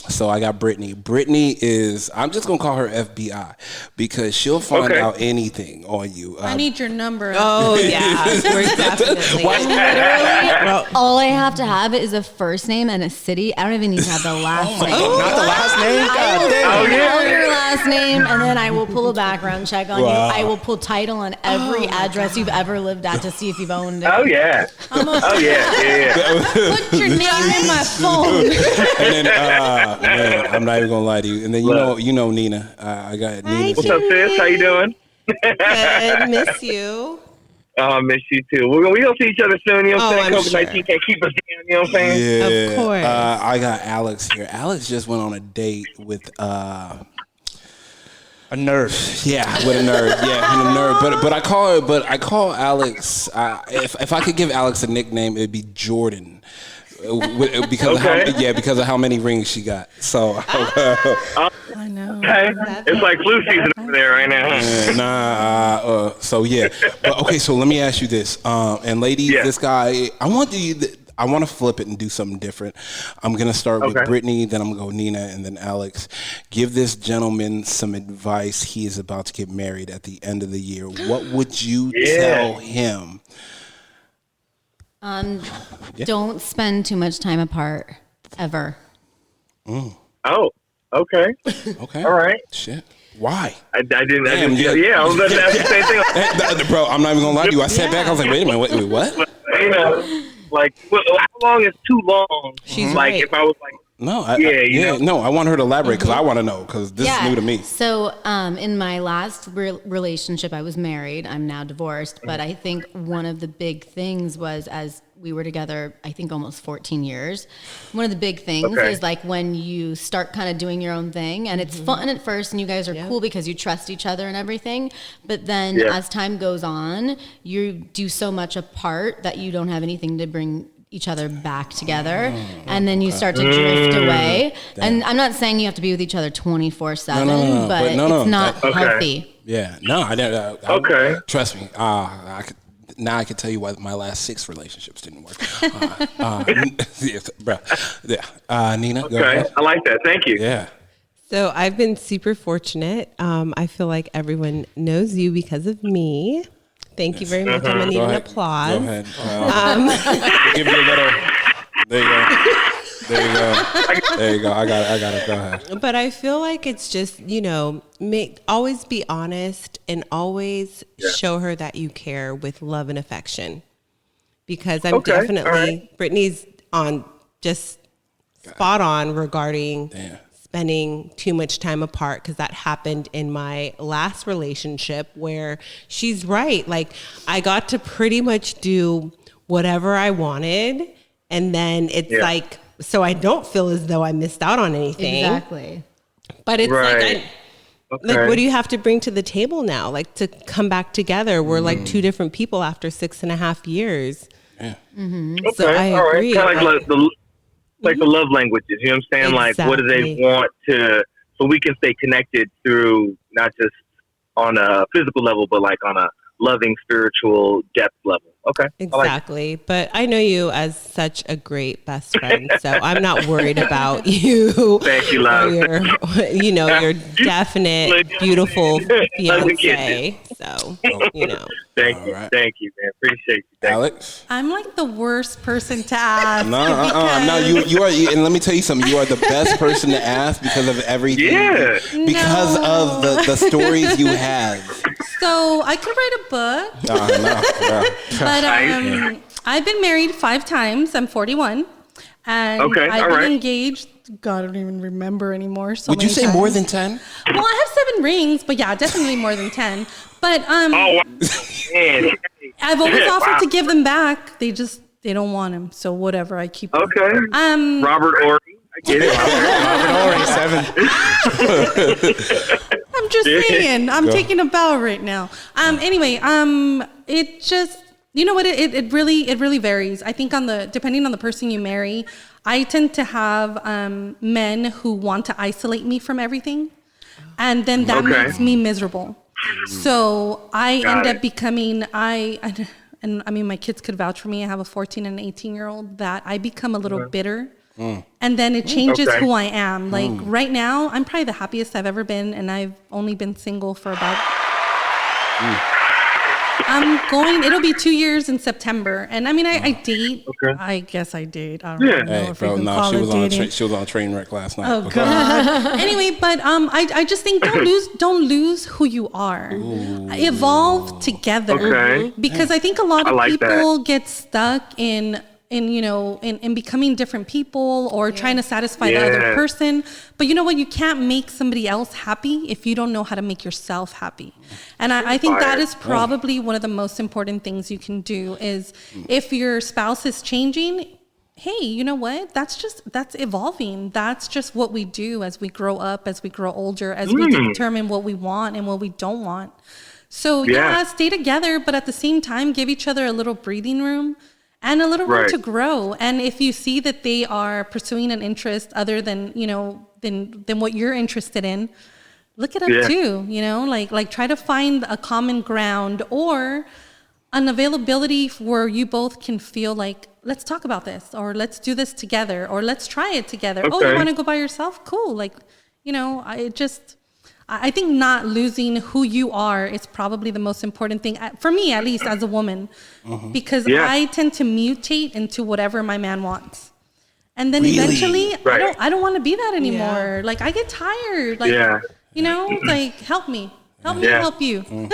So I got Brittany. Brittany is. I'm just gonna call her FBI because she'll find Okay. out anything on you. I need your number. Oh yeah, we're definitely. Literally, all I have to have is a first name and a city. I don't even need to have the last name. Not the last name. I will Oh, yeah. tell your last name, and then I will pull a background check on Wow. you. I will pull title on every address you've ever lived at to see if you've owned it. Oh, yeah. Oh, yeah. Put your name in my phone. And then, man, I'm not even gonna lie to you. And then you know Nina. I got Nina. What's up, sis? How you doing? Good. Miss you. Oh, I miss you, too. We're going to see each other soon. You know what I'm Oh, saying? I'm COVID-19 can't keep us down. You know what I'm saying? Yeah. Of course. I got Alex here. Alex just went on a date with A nerd. Yeah, with a nerd. Yeah, with a nerd. But I call Alex. If I could give Alex a nickname, it'd be Jordan. Because because of how many rings she got. So I know. Okay. It's like flu season over there right now. so yeah. But okay, so let me ask you this. And ladies, Yeah. this guy, I want to flip it and do something different. I'm going to start with Okay. Brittany, then I'm going to go Nina, and then Alex. Give this gentleman some advice. He is about to get married at the end of the year. What would you tell him? Don't spend too much time apart, ever. Oh, okay. Okay. All right. Shit. Why? I didn't. Damn, Yeah, I was about to ask the same thing. Bro, I'm not even going to lie to you. I sat back. I was like, wait a minute. Wait, what? You know, like, how long is too long? She's like, right. if I was like, No, know. I want her to elaborate because I want to know because this is new to me. So, in my last relationship, I was married. I'm now divorced. But I think one of the big things was, as we were together, I think almost 14 years. One of the big things Okay. is like when you start kind of doing your own thing, and it's fun at first, and you guys are cool because you trust each other and everything. But then as time goes on, you do so much apart that you don't have anything to bring each other back together, and then you start to drift away. And I'm not saying you have to be with each other 24/7, No, but it's not healthy. Yeah, no, I didn't. Okay. Trust me. Now I can tell you why my last 6 relationships didn't work. Yes, bro. Yeah. Nina, go okay, ahead. I like that. Thank you. Yeah. So I've been super fortunate. I feel like everyone knows you because of me. Thank you very much. I'm gonna need Go an ahead. applause. Go ahead. We'll give you a little. There you go. There you go. I got it. Go ahead. But I feel like it's just, always be honest and always show her that you care with love and affection. Because I'm Okay, all definitely, right. Brittany's on just spot on regarding spending too much time apart, because that happened in my last relationship where she's right. Like, I got to pretty much do whatever I wanted. And then it's like, so I don't feel as though I missed out on anything. Exactly. But it's Right. like, what do you have to bring to the table now? Like, to come back together, we're like 2 different people after 6.5 years. Mm-hmm. Okay, So I all right. agree. Kind of like the love languages. You know what I'm saying? Like, what do they Exactly. want to, so we can stay connected through not just on a physical level, but like on a loving spiritual depth level. Okay. Exactly. But I know you as such a great best friend, so I'm not worried about you. Thank you, love. Your definite, beautiful fiance. So, Thank you, man. Appreciate you. Alex? I'm like the worst person to ask. No, you are, and let me tell you something. You are the best person to ask because of everything. Yeah. Because of the stories you have. So I could write a book. But I've been married 5 times. I'm 41. And Okay, I've all been right. engaged. God, I don't even remember anymore. Would you say more than 10? Well, I have 7 rings, but yeah, definitely more than 10. But Oh, wow. Man. I've always offered Wow. to give them back. They don't want them. So whatever, I keep them. Okay. Robert Ory. I get it. Robert Ory, 7. I'm just saying. I'm taking a bow right now. Anyway, it just, you know what? It really varies. I think depending on the person you marry, I tend to have men who want to isolate me from everything, and then that makes me miserable. So I end up becoming and I mean, my kids could vouch for me. I have a 14 and an 18-year-old that I become a little bitter. And then it changes who I am. Like right now, I'm probably the happiest I've ever been, and I've only been single for about. It'll be 2 years in September, and I mean, I date. Okay. I guess I date. I don't know Hey, if bro, we can no, call she it was on dating. she was on a train wreck last night. Oh But God. Anyway, but I just think don't lose who you are. Evolve together. Okay. Because I think a lot I of like people get stuck in becoming different people or trying to satisfy the other Yeah. person. But you know what? You can't make somebody else happy if you don't know how to make yourself happy. And I think that is probably one of the most important things you can do is if your spouse is changing, hey, you know what? That's evolving. That's just what we do as we grow up, as we grow older, as we determine what we want and what we don't want. So yeah, stay together, but at the same time, give each other a little breathing room and a little room to grow. And if you see that they are pursuing an interest other than, than what you're interested in, look it up too, like try to find a common ground or an availability where you both can feel like, let's talk about this, or let's do this together, or let's try it together. Okay. Oh, you want to go by yourself? Cool. I think not losing who you are is probably the most important thing for me, at least as a woman, because I tend to mutate into whatever my man wants. And then eventually I don't want to be that anymore. Like I get tired. Like, help me help you.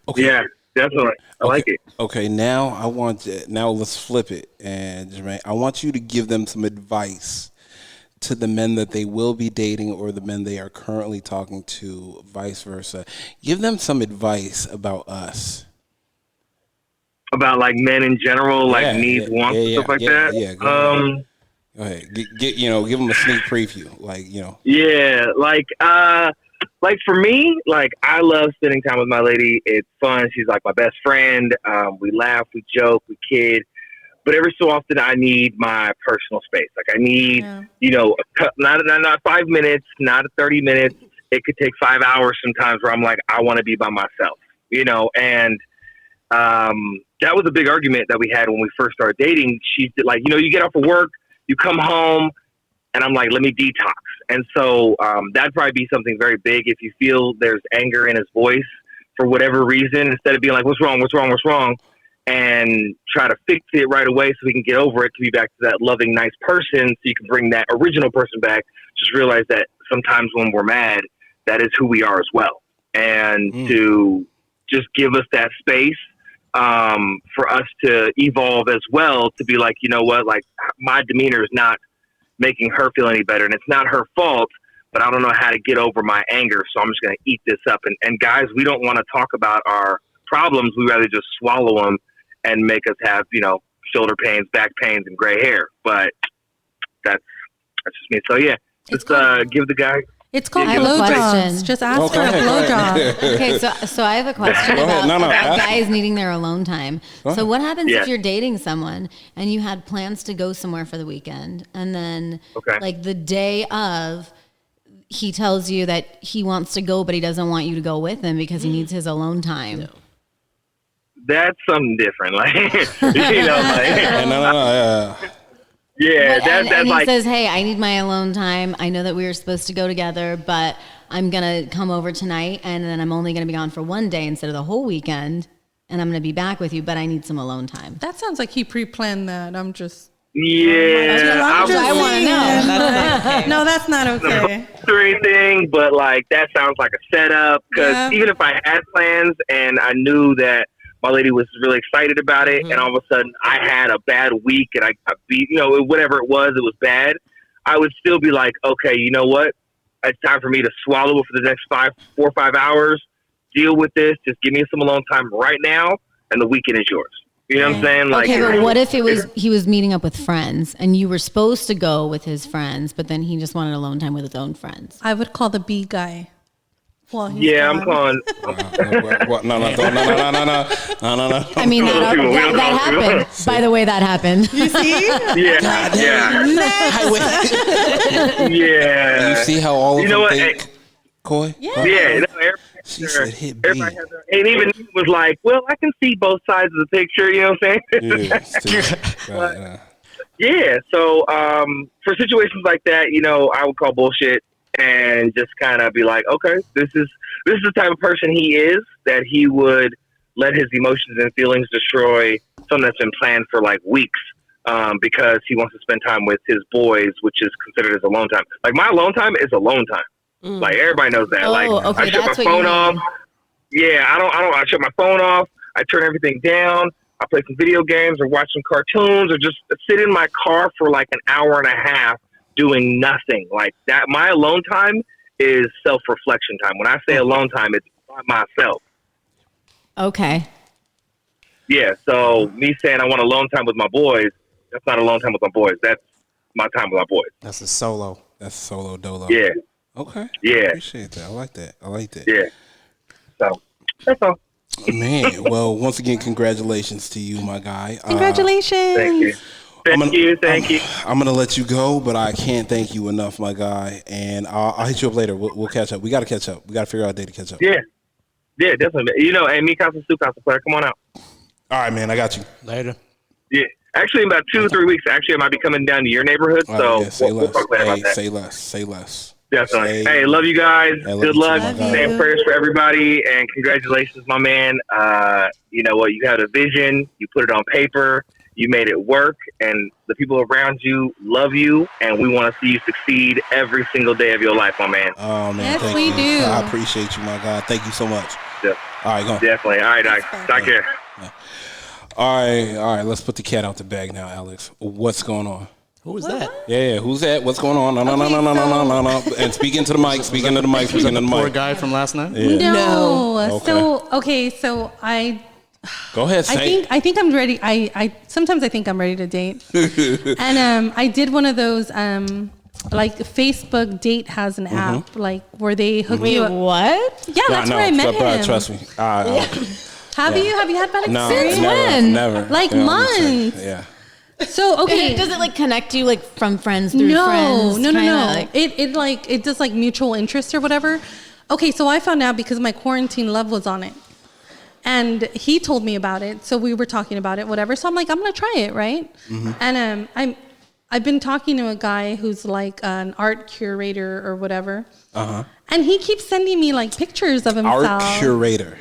Okay. Yeah, definitely. I like it. Okay, now let's flip it. And Jermaine, I want you to give them some advice to the men that they will be dating or the men they are currently talking to, vice versa. Give them some advice about us. About like men in general, like needs, wants, stuff like that. Yeah, go ahead. Give them a sneak preview, Yeah, like for me, like I love spending time with my lady. It's fun. She's like my best friend. We laugh, we joke, we kid. But every so often, I need my personal space. Like I need, not 5 minutes, not 30 minutes. It could take 5 hours sometimes where I'm like, I want to be by myself, And that was a big argument that we had when we first started dating. She's like, you get off of work, you come home, and I'm like, let me detox. And so that'd probably be something very big. If you feel there's anger in his voice for whatever reason, instead of being like, what's wrong? And try to fix it right away so we can get over it to be back to that loving, nice person so you can bring that original person back. Just realize that sometimes when we're mad, that is who we are as well. And to just give us that space for us to evolve as well, to be like, you know what, like my demeanor is not making her feel any better. And it's not her fault, but I don't know how to get over my anger. So I'm just going to eat this up. And guys, we don't want to talk about our problems. We rather just swallow them and make us have, shoulder pains, back pains, and gray hair. But that's just me. So yeah, just give the guy It's called I have a question. blowjobs. Just ask Okay, for a go ahead. blowjob. Okay, so I have a question Go ahead. about, No, about ask. guys needing their alone time. So what happens Yeah. if you're dating someone and you had plans to go somewhere for the weekend, and then Okay. like the day of, he tells you that he wants to go, but he doesn't want you to go with him because he needs his alone time. That's something different. Like, you know, like, No. yeah, But- that's and he like, says, "Hey, I need my alone time. I know that we were supposed to go together, but I'm gonna come over tonight, and then I'm only gonna be gone for one day instead of the whole weekend, and I'm gonna be back with you, but I need some alone time." That sounds like he pre-planned that. I'm just. yeah, I'm just I wanna know. saying. No, that's not okay. or anything, but like that sounds like a setup. Because Yeah. even if I had plans and I knew that my lady was really excited about it, and all of a sudden I had a bad week and I got beat, you know, whatever it was bad. I would still be like, okay, you know what? It's time for me to swallow it for the next 4 or 5 hours. Deal with this. Just give me some alone time right now, and the weekend is yours. You know what I'm saying? Like, Okay, but what if it was he was meeting up with friends and you were supposed to go with his friends, but then he just wanted alone time with his own friends? I would call the B guy. Well, he's yeah, I'm gone. calling. What? No. I mean, We don't know people. that happened. By the way, that happened. You see? Yeah, yeah. You Yeah. see how all of You know them what? think? Coy? Yeah. Yeah, you know, everybody, She said hit B. everybody has their, and even he was like, well, I can see both sides of the picture, you know what I'm saying? Yeah, still. Right, Yeah, so for situations like that, you know, I would call bullshit and just kind of be like, okay, this is the type of person he is, that he would let his emotions and feelings destroy something that's been planned for like weeks because he wants to spend time with his boys, which is considered as alone time. Like my alone time is alone time. Like everybody knows that. Oh, Like okay, I shut my that's what you phone mean. off. Yeah, I shut my phone off. I turn everything down. I play some video games or watch some cartoons or just sit in my car for like an hour and a half doing nothing. Like that, my alone time is self-reflection time. When I say alone time, it's by myself. Okay. Yeah, so me saying I want alone time with my boys, that's not alone time with my boys. That's my time with my boys. That's a solo. That's solo dolo. Yeah, Okay. Yeah. Appreciate that. I like that. yeah. So that's all. Man, well, once again, congratulations to you, my guy. Congratulations. Thank you. Thank you. I'm gonna let you go, but I can't thank you enough, my guy. And I'll hit you up later. We'll catch up. We got to catch up. We got to figure out a day to catch up. Yeah, definitely. You know, and me, Casa Stu, Casa Player, come on out. All right, man. I got you. Later. Yeah, actually, in about 2 or 3 weeks, actually, I might be coming down to your neighborhood. All So right, yeah, say we'll less. talk later about that. Say less. Say less. Definitely. Say- Hey, love you guys. I love Good you luck. too, my guy. Same prayers for everybody, and congratulations, my man. You know what? You had a vision. You put it on paper. You made it work, and the people around you love you, and we want to see you succeed every single day of your life, my man. Oh man, Yes, thank we you. do. I appreciate you, my guy. Thank you so much. Yeah, All right, go. definitely. All right, Doc. Take care. All right. Let's put the cat out the bag now, Alex. What's going on? Who was that? Yeah. Who's that? What's going on? No. And speaking to the mic. Speaking to the mic. Speaking to the Poor mic. guy from last night? Yeah. No. Okay. So I Go ahead. Say. I think I'm ready. I sometimes I think I'm ready to date. And I did one of those like Facebook Date has an app like where they hook you up. What? Yeah, that's where I met him. Trust me. Have you had bad No, experience? never. Like Yeah, I'm just saying. months. Yeah. So okay, Does it like connect you like from friends through no, friends? No. kinda, like- It does like mutual interest or whatever. Okay, so I found out because my quarantine love was on it. And he told me about it. So we were talking about it, whatever. So I'm like, I'm gonna try it, right? Mm-hmm. And I've been talking to a guy who's like an art curator or whatever. Uh-huh. And he keeps sending me like pictures of himself. Art curator.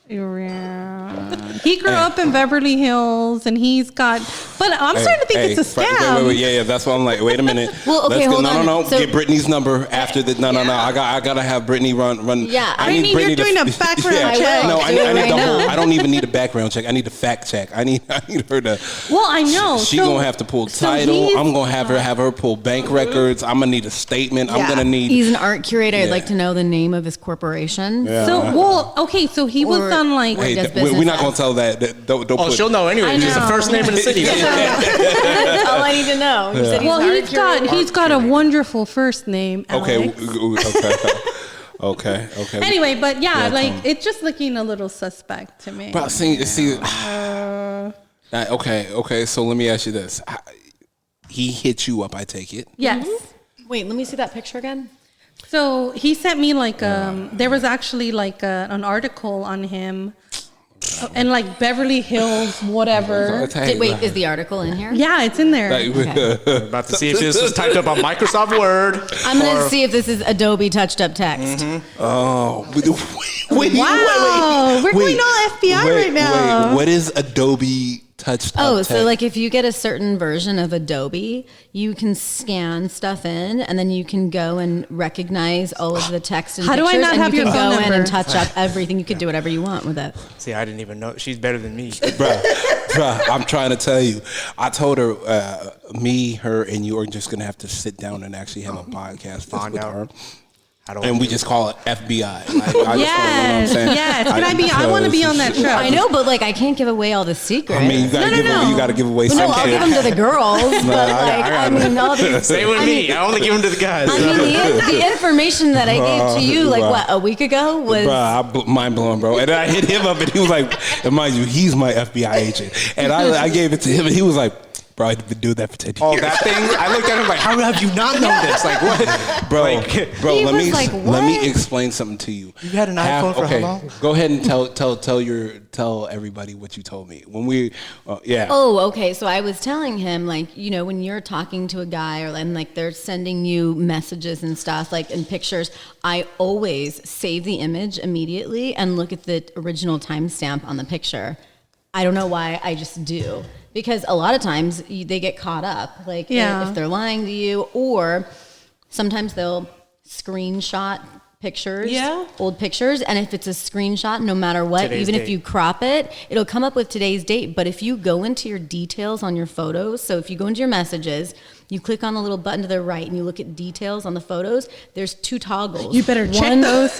Yeah. He grew up in Beverly Hills, and he's got. But I'm starting to think it's a scam. Wait. Yeah. That's why I'm like, wait a minute. Well, okay, Let's go. hold No. on. So- Get Brittany's number after the. No. I gotta have Brittany run. Yeah, I need Brittany, you're to- doing a background yeah. check. No, I Do need it right the now. whole. I don't even need a background check. I need a fact check. I need her to. Well, I know. She So- gonna have to pull so title. he's- I'm gonna have her pull bank records. I'm gonna need a statement. I'm gonna need. He's an art curator. I'd Yeah. like to know the name of his corporation. Yeah. So, well, okay, so he was Or sound like. Hey, does we're business not gonna at? tell that. Don't Oh, put. she'll know anyway. I It's the know. first name in the city. That's all I need to know. You said Well, he's he's got a wonderful first name. Okay, Alex. okay. Anyway, but yeah, Yeah, like Tom. it's just looking a little suspect to me. But see. Okay. So let me ask you this: he hit you up, I take it. Yes. Wait, let me see that picture again. So he sent me like there was actually like an article on him, and like Beverly Hills, whatever. Wait, is the article in here? Yeah, it's in there. Okay. About to see if this was typed up on Microsoft Word. I'm going to see if this is Adobe touched up text. Oh, wait, Wow, we're going all FBI right now. Wait, what is Adobe touched up Oh, text? so like if you get a certain version of Adobe, you can scan stuff in, and then you can go and recognize all of the text and How do I pictures, not and have you your can phone go in number? and touch up everything. You could do whatever you want with it. See, I didn't even know. She's better than me. Bruh, I'm trying to tell you. I told her, me, her, and you are just gonna have to sit down and actually have a podcast Find with out. her. I don't And we just call it FBI. I Yes, yes. Can I be? I want to be on that show. I know, but like I can't give away all the secrets. I mean, you gotta No. you gotta give away no, some. I'll give them to the girls, but like I mean, all these. Stay with me. I only give them to the guys. I mean, the information that I gave to you, like Bruh. what, a week ago was. Bruh, mind blowing, bro. And I hit him up, and he was like, and mind you, he's my FBI agent. And I gave it to him, and he was like, bro, I've been doing that for 10 years. Oh, that thing? I looked at him like, how have you not known this? Like, what? Bro, He let was me like, let me what? explain something to you. You had an iPhone for how long? Go ahead and tell everybody what you told me when we. Yeah. Oh, okay. So I was telling him, like, you know, when you're talking to a guy or and like they're sending you messages and stuff, like in pictures, I always save the image immediately and look at the original timestamp on the picture. I don't know why, I just do. Because a lot of times they get caught up, like if they're lying to you, or sometimes they'll screenshot pictures, old pictures, and if it's a screenshot, no matter what, Today's even date. if you crop it, it'll come up with today's date. But if you go into your details on your photos, so if you go into your messages, you click on the little button to the right and you look at details on the photos, there's two toggles. You better check those.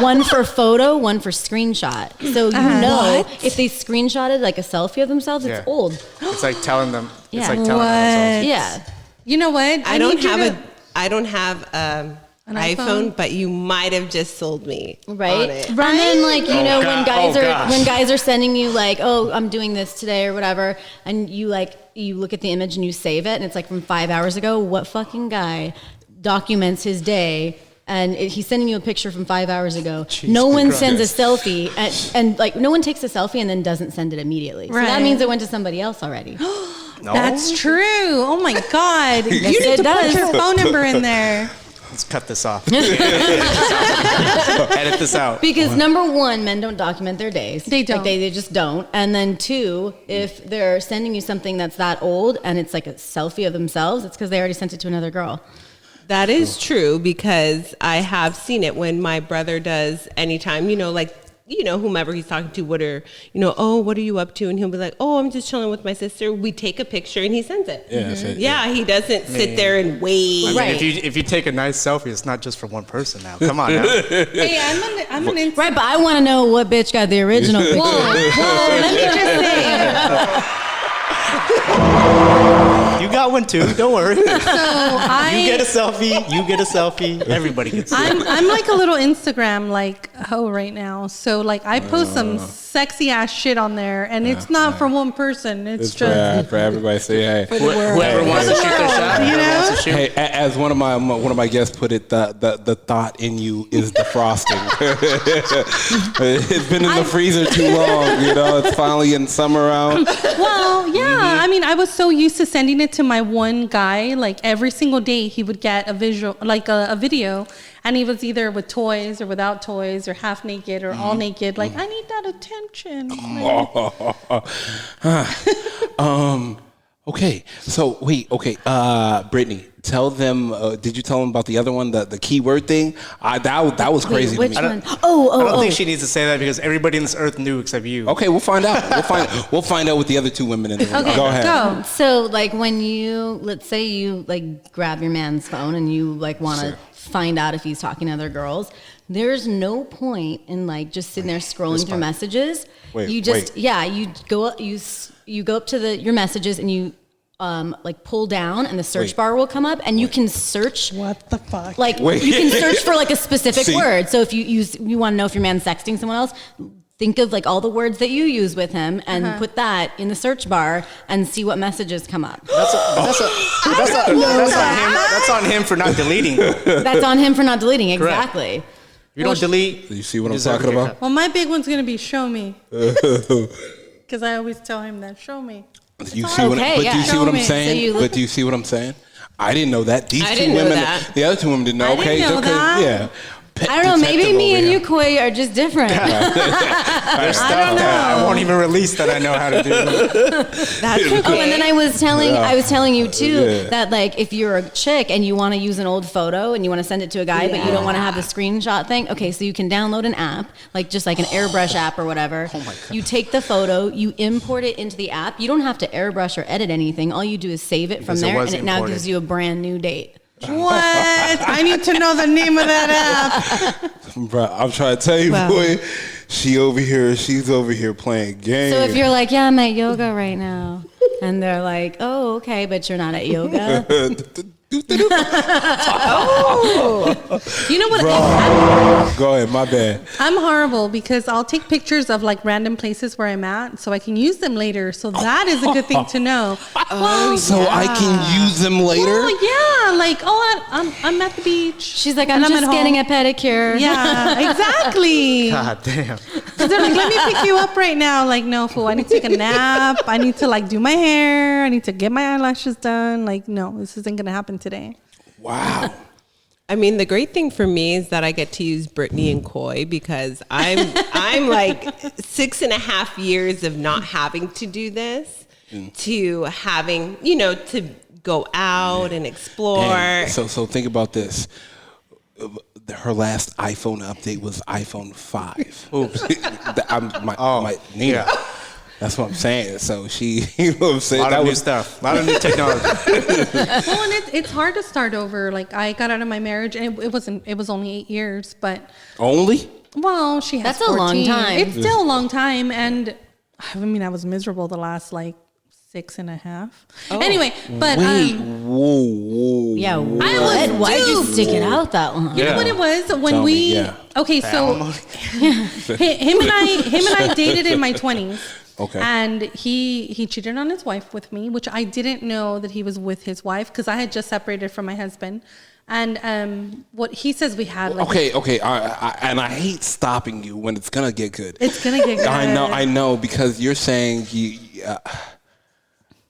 one for photo, one for screenshot. So you know if they screenshotted like a selfie of themselves, it's old. It's like telling them. Yeah. It's like telling them. Yeah. You know what? I don't have an iPhone? iPhone, but you might have just sold me Right. on it. And then like, you know, God. when guys are sending you like, oh, I'm doing this today or whatever, and you look at the image and you save it and it's like from 5 hours ago, what fucking guy documents his day and he's sending you a picture from 5 hours ago. No one sends a selfie and like no one takes a selfie and then doesn't send it immediately. So that Right. means it went to somebody else already. No? That's true. Oh my God. You need it to does. put your phone number in there. Let's cut this off. Edit this out. Because number one, men don't document their days. They don't. Like they just don't. And then two, if they're sending you something that's that old and it's like a selfie of themselves, it's because they already sent it to another girl. That is true because I have seen it when my brother does anytime, you know, like, you know, whomever he's talking to, what are you up to? And he'll be like, oh, I'm just chilling with my sister. We take a picture and he sends it. Yeah, that's it. Yeah, he doesn't sit there and wait. I mean, Right. if you take a nice selfie, it's not just for one person now. Come on now. Hey, I'm an Insta. Right, but I want to know what bitch got the original picture. Whoa, let me just say. You got one too. Don't worry. So You get a selfie. You get a selfie. Everybody gets a selfie. I'm like a little Instagram like hoe right now. So like I post some sexy ass shit on there, and it's not for one person. It's just for everybody. Say hey. Whoever wants to shoot their shot, you whoever know? wants to shoot. Hey, as one of my guests put it, the thought in you is the frosting. It's been in the freezer too long, you know. It's finally getting summer out. Well, yeah. I mean, I was so used to sending it to my one guy. Like every single day, he would get a visual, like a video, and he was either with toys or without toys or half naked or all naked. Like I need that attention. Okay, so wait, okay, Brittany, tell them. Did you tell them about the other one, the keyword thing? That was crazy. Wait, to me. which one? Oh. I don't think she needs to say that because everybody on this earth knew except you. Okay, we'll find out. We'll find out with the other two women in the room. Okay, Go ahead. So like when you, let's say you like grab your man's phone and you like want to find out if he's talking to other girls, there's no point in like just sitting there scrolling through messages. You go up to your messages and you like pull down and the search bar will come up and you can search. What the fuck? Like you can search for like a specific word. So if you want to know if your man's sexting someone else, think of like all the words that you use with him and put that in the search bar and see what messages come up. That's on him for not deleting. That's on him for not deleting. Exactly. If you don't delete. You see what I'm talking about? Well, my big one's gonna be show me, because I always tell him that show me. Do you see what I'm saying? So but do you see what I'm saying? I didn't know that. These I two didn't know women, that. the other two women didn't know. I didn't know that. Yeah. I don't know. Maybe me and you, Koi, are just different. There's stuff that I won't even release that I know how to do. That's okay. Oh, and then I was telling you too that like if you're a chick and you want to use an old photo and you want to send it to a guy, but you don't want to have the screenshot thing. Okay, so you can download an app, like just like an airbrush app or whatever. Oh my God. You take the photo, you import it into the app. You don't have to airbrush or edit anything. All you do is save it from there, and it now gives you a brand new date. What? I need to know the name of that app. Bro, I'm trying to tell you, boy. She's over here playing games. So if you're like, yeah, I'm at yoga right now, and they're like, oh, okay, but you're not at yoga. You know what? Go ahead, my bad. I'm horrible because I'll take pictures of like random places where I'm at so I can use them later. So that is a good thing to know. I can use them later? Well, yeah, like I'm at the beach. She's like, I'm just getting a pedicure. Yeah, exactly. God damn. So they're like, let me pick you up right now. Like, no, fool, I need to take a nap. I need to like do my hair. I need to get my eyelashes done. Like, no, this isn't gonna happen today. Wow. I mean, the great thing for me is that I get to use Brittany and Koi because I'm like 6.5 years of not having to do this to having, to go out and explore. And so think about this. Her last iPhone update was iPhone 5. Oops. Nina. That's what I'm saying. So she, you know what I'm saying? A lot of new stuff. A lot of new technology. Well, and it's hard to start over. Like, I got out of my marriage, and it was only 8 years, but... Only? Well, she has That's 14. A long time. It's still a long time, and I mean, I was miserable the last, 6.5. Oh. Anyway, but... Whoa. Yeah, why'd you stick it out that long? You know what it was? When Okay, so... him and I dated in my 20s. Okay. And he cheated on his wife with me, which I didn't know that he was with his wife because I had just separated from my husband. And what he says we had. Okay. And I hate stopping you when it's gonna get good. It's gonna get good. I know because you're saying you.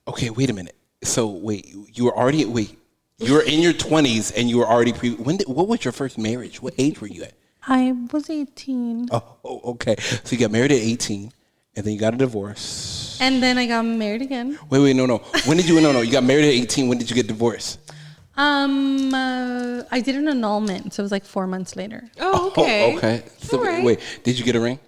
Okay, wait a minute. So you were in your 20s and you were already what was your first marriage? What age were you at? I was 18. Oh, okay. So you got married at 18. And then you got a divorce. And then I got married again. Wait, no. When did you? No. You got married at 18. When did you get divorced? I did an annulment, so it was 4 months later. Oh, okay. Oh, okay. So, right. Wait, did you get a ring?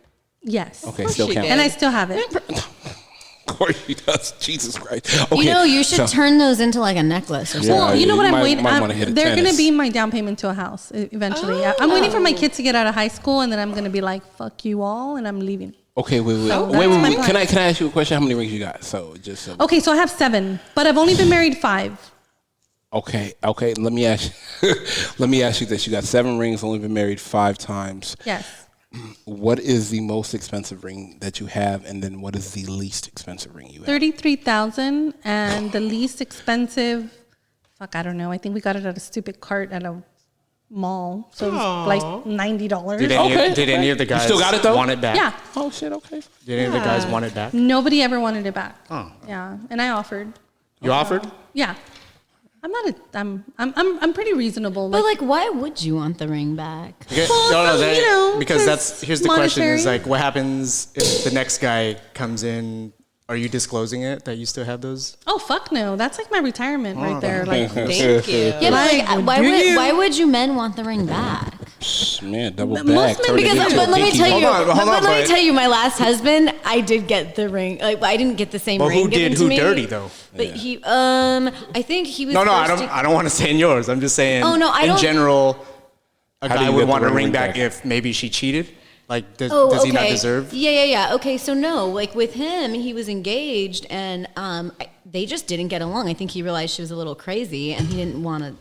Yes. Okay, still counts. And I still have it. Of course she does. Jesus Christ. Okay, you should turn those into a necklace or something. Well, you know what I'm waiting. They're going to be my down payment to a house eventually. Oh. I'm waiting for my kids to get out of high school, and then I'm going to be like, "Fuck you all," and I'm leaving. Okay, wait. Can I ask you a question? How many rings you got? Okay, so I have 7, but I've only been married 5. Okay. Let me ask you this: you got 7 rings, only been married 5 times. Yes. What is the most expensive ring that you have, and then what is the least expensive ring you have? $33,000, and the least expensive. I don't know. I think we got it at a stupid cart at a mall, so it was $90. Did any of the guys still got it, though? want it back? Yeah. Oh shit. Okay. Did any of the guys want it back? Nobody ever wanted it back. Oh. Yeah, and I offered. You offered? Yeah. I'm pretty reasonable. But why would you want the ring back? Okay. Well, because here's the question: monetary. is what happens if the next guy comes in Are you disclosing it that you still have those? Oh fuck no! That's like my retirement right there. Like, Thank you. Yeah, but like, why would you men want the ring back? Man, double Most back. men- turn it Because into but a let me pinky tell ring. you, Hold on, let me but- tell you, my last husband, I did get the ring. Like I didn't get the same But ring who given did to who me. dirty though? But he, I think he was. No, I first don't. to- I don't want to say in yours. I'm just saying. Oh, no, I in don't- general, a How do guy you would get the want a ring ring back back? if maybe she cheated. Like, does he not okay. deserve? Yeah. Okay, so no, like with him, he was engaged, and they just didn't get along. I think he realized she was a little crazy, and he didn't want to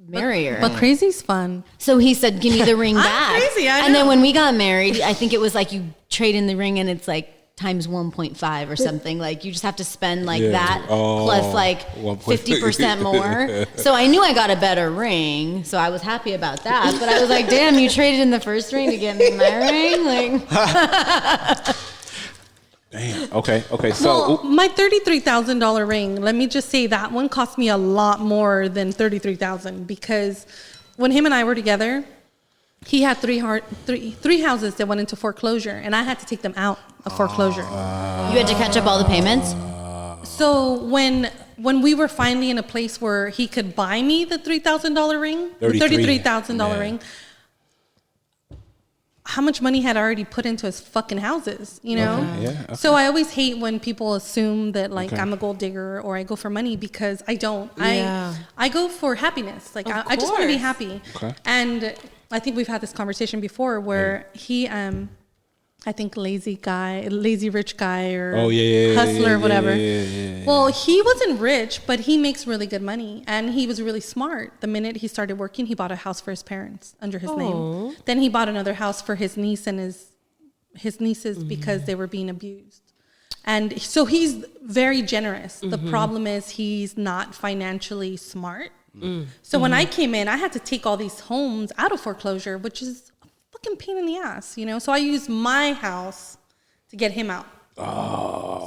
marry her. but crazy's fun. So he said, "Give me the ring I'm back." crazy, I And then know. when we got married, I think it was like you trade in the ring, and it's like times 1.5 or something. Like you just have to spend like Yeah. that Oh, plus like 50% more. So I knew I got a better ring, so I was happy about that. But I was like, "Damn, you traded in the first ring to get me my ring!" Like, Damn. Okay. So Well, my $33,000 ring. Let me just say that one cost me a lot more than $33,000 because when him and I were together, he had three houses that went into foreclosure, and I had to take them out of foreclosure. you had to catch up all the payments. So when we were finally in a place where he could buy me the $3,000 ring, the $33,000 Yeah. ring, how much money had I already put into his fucking houses, you know? Okay, yeah, okay. So I always hate when people assume that like Okay. I'm a gold digger or I go for money because I don't. Yeah. I go for happiness. Like Of I just want to be course. happy. Okay. And I think we've had this conversation before where he I think lazy rich guy or Oh, yeah, hustler, yeah, whatever. yeah. Well, he wasn't rich, but he makes really good money, and he was really smart. The minute he started working, he bought a house for his parents under his name. Then he bought another house for his niece and his nieces because they were being abused. And so he's very generous. The problem is he's not financially smart. So when I came in, I had to take all these homes out of foreclosure, which is a fucking pain in the ass, you know? So I used my house to get him out.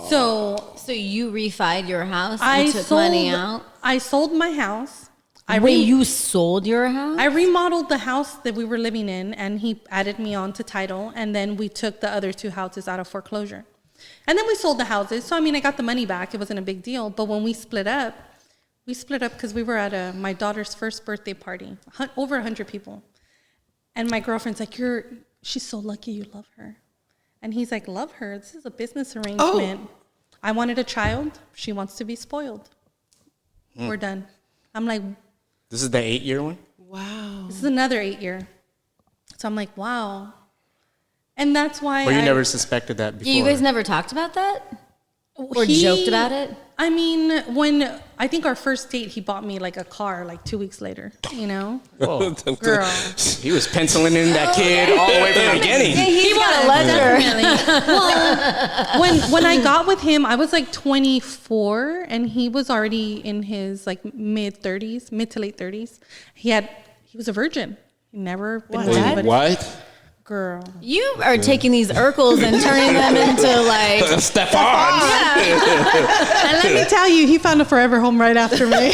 So you refied your house I and took money out? I sold my house. You sold your house? I remodeled the house that we were living in, and he added me on to title, and then we took the other two houses out of foreclosure. And then we sold the houses. So, I mean, I got the money back. It wasn't a big deal. But when we split up because we were at my daughter's first birthday party, over 100 people. And my girlfriend's like, she's so lucky you love her. And he's like, love her? This is a business arrangement. I wanted a child. She wants to be spoiled. We're done. I'm like, This is the 8-year one? Wow. this is another 8-year. So I'm like, wow. And that's why Or you never suspected that before? You guys never talked about that? Or joked about it? I mean, when I think our first date, he bought me like a car like 2 weeks later, you know? Whoa. Girl. He was penciling in that kid all the way from the beginning. He got a lender. Well, when I got with him, I was like 24 and he was already in his like mid to late 30s. He was a virgin. He never been with anybody. What? Girl. You are taking these Urkels and turning them into like Stefan. And let me tell you, he found a forever home right after me.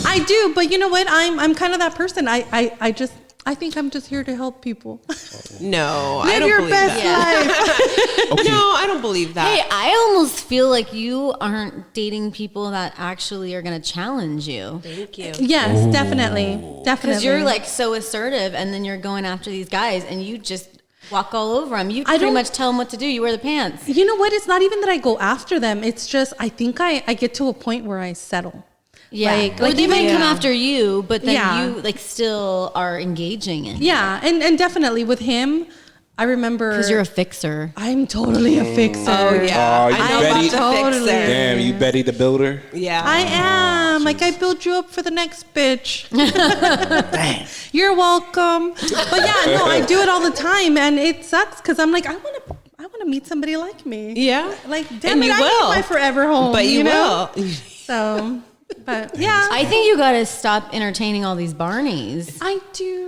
I do, but you know what? I'm kind of that person. I think I'm just here to help people. No, I Live don't your believe best that. life. No, I don't believe that. Hey, I almost feel like you aren't dating people that actually are going to challenge you. Thank you. Yes, definitely. Because you're like so assertive and then you're going after these guys and you just walk all over them. You pretty much tell them what to do. You wear the pants. You know what? It's not even that I go after them. It's just I think I get to a point where I settle. Yeah. Like they might even- come after you, but then Yeah. you like still are engaging in it. Yeah, and definitely with him, I remember Because you're a fixer. I'm totally a fixer. Oh, yeah. Oh, you I know Betty- about the fixer. Damn, you Betty the Builder? Yeah. I am. Like I build you up for the next bitch. You're welcome. But yeah, no, I do it all the time, and it sucks because I'm like, I want to meet somebody like me. Yeah. Like, damn And it, you I will. need my forever home. But you know? will. So, but yeah, I think you got to stop entertaining all these Barneys. I do.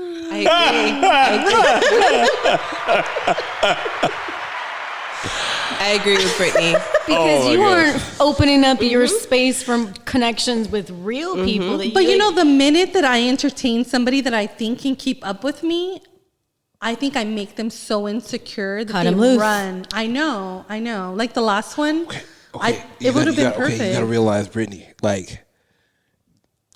I agree with Brittany. Because my you gosh. aren't opening up your space from connections with real people. That But you like- know, the minute that I entertain somebody that I think can keep up with me, I think I make them so insecure that Cut they 'em loose. run. I know. Like the last one, Okay, it would have been perfect. Okay, you gotta realize, Brittany, like,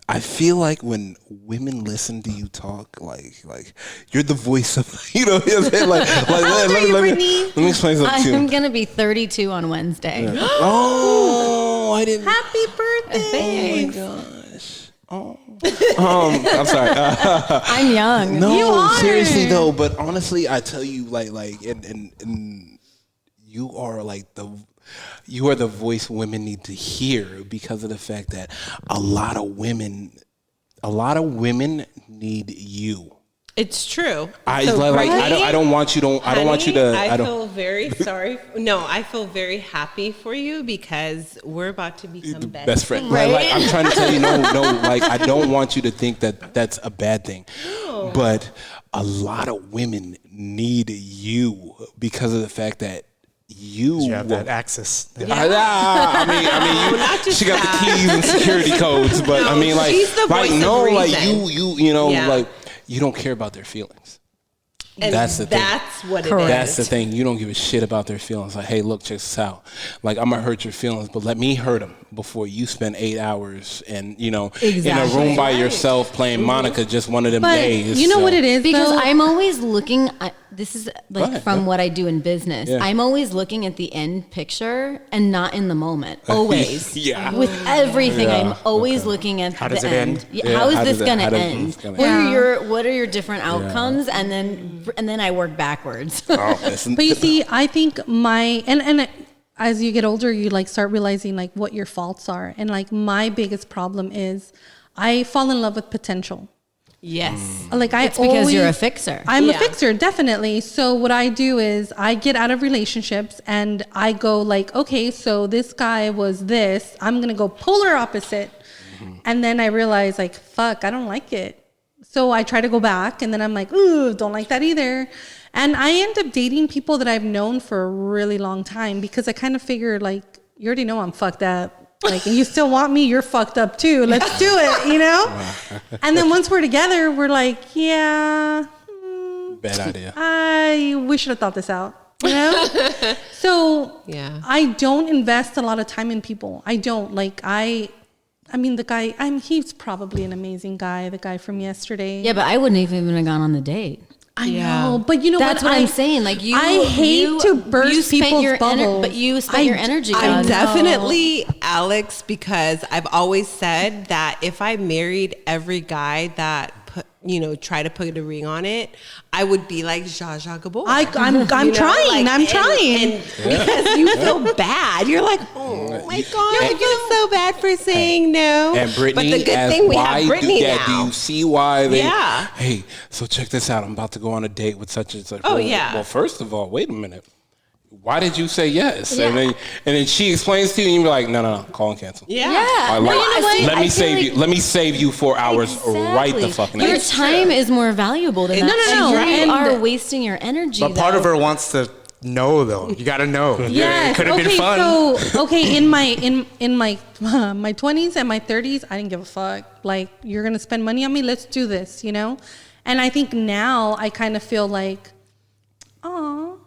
I feel like when women listen to you talk, like you're the voice of, you know what I'm saying? Let me explain something to you. I'm gonna be 32 on Wednesday. Oh, I didn't. Happy birthday! Oh my gosh. Oh. I'm sorry. I'm young. No, You are. seriously though. But honestly, I tell you, and you are like you are the voice women need to hear because of the fact that a lot of women need you. It's true. I don't want you to. I feel very sorry. No, I feel very happy for you because we're about to become best friend. Right? Like, I'm trying to tell you, no. Like, I don't want you to think that that's a bad thing. No. But a lot of women need you because of the fact that you have that access. Yeah. I mean, she got the keys and security codes, but No, I mean, like, she's the voice of reason. you know, Yeah. like, you don't care about their feelings. And that's the thing. That's what it Correct. is. That's the thing. You don't give a shit about their feelings. Like, hey, look, check this out. Like, I'm gonna hurt your feelings, but let me hurt them before you spend 8 hours and in a room by yourself playing Monica just one of them But days. you know what it is? Because though? I'm always looking at, this is like ahead, from go. what I do in business. Yeah. I'm always looking at the end picture and not in the moment. Always. Yeah. With everything, Yeah. I'm always looking at How the does it end. end? Yeah, Yeah, how is how this does it- going to how does end? this gonna What are your different outcomes? And then I work backwards. But you see, I think and as you get older, you like start realizing like what your faults are, and like my biggest problem is I fall in love with potential. Yes. Like It's because you're a fixer. I'm a Yeah. fixer, definitely. So what I do is I get out of relationships and I go like, okay, so this guy was this. I'm gonna go polar opposite, and then I realize like, fuck, I don't like it. So I try to go back, and then I'm like, ooh, don't like that either. And I end up dating people that I've known for a really long time because I kind of figure like, you already know I'm fucked up. Like, and you still want me, you're fucked up too. Let's do it, you know? And then once we're together, we're like, yeah, Bad idea. we should have thought this out, you know? So Yeah. I don't invest a lot of time in people. I don't. Like, I mean, the guy, he's probably an amazing guy, the guy from yesterday. Yeah, but I wouldn't even have gone on the date. I Yeah. know, but you know That's what I'm saying. Like I hate to burst people's your bubbles. but you spent your energy. I'm on definitely Alex because I've always said that if I married every guy that try to put a ring on it, I would be like Zsa Zsa Gabor. I'm trying. I'm trying. And because you feel bad. You're like, oh my God, I feel so bad for saying no. And Brittany, but the good as thing we why have Brittany do, now. do you see why they? Yeah. Hey, so check this out. I'm about to go on a date with such and such. Oh, yeah. Well, first of all, wait a minute. Why did you say yes? Yeah. And then she explains to you, and you're like, no, call and cancel. Yeah. Yeah. Like, Well, you know what? let I me feel save like- you. Let me save you 4 hours right the fucking Your now. It's time true. is more valuable than that. No. And you And- are wasting your energy. But part though. of her wants to know, though. You got to know. Yes. It could have been fun. So in my 20s and my 30s, I didn't give a fuck. Like, you're gonna spend money on me, let's do this, you know? And I think now I kind of feel like, oh,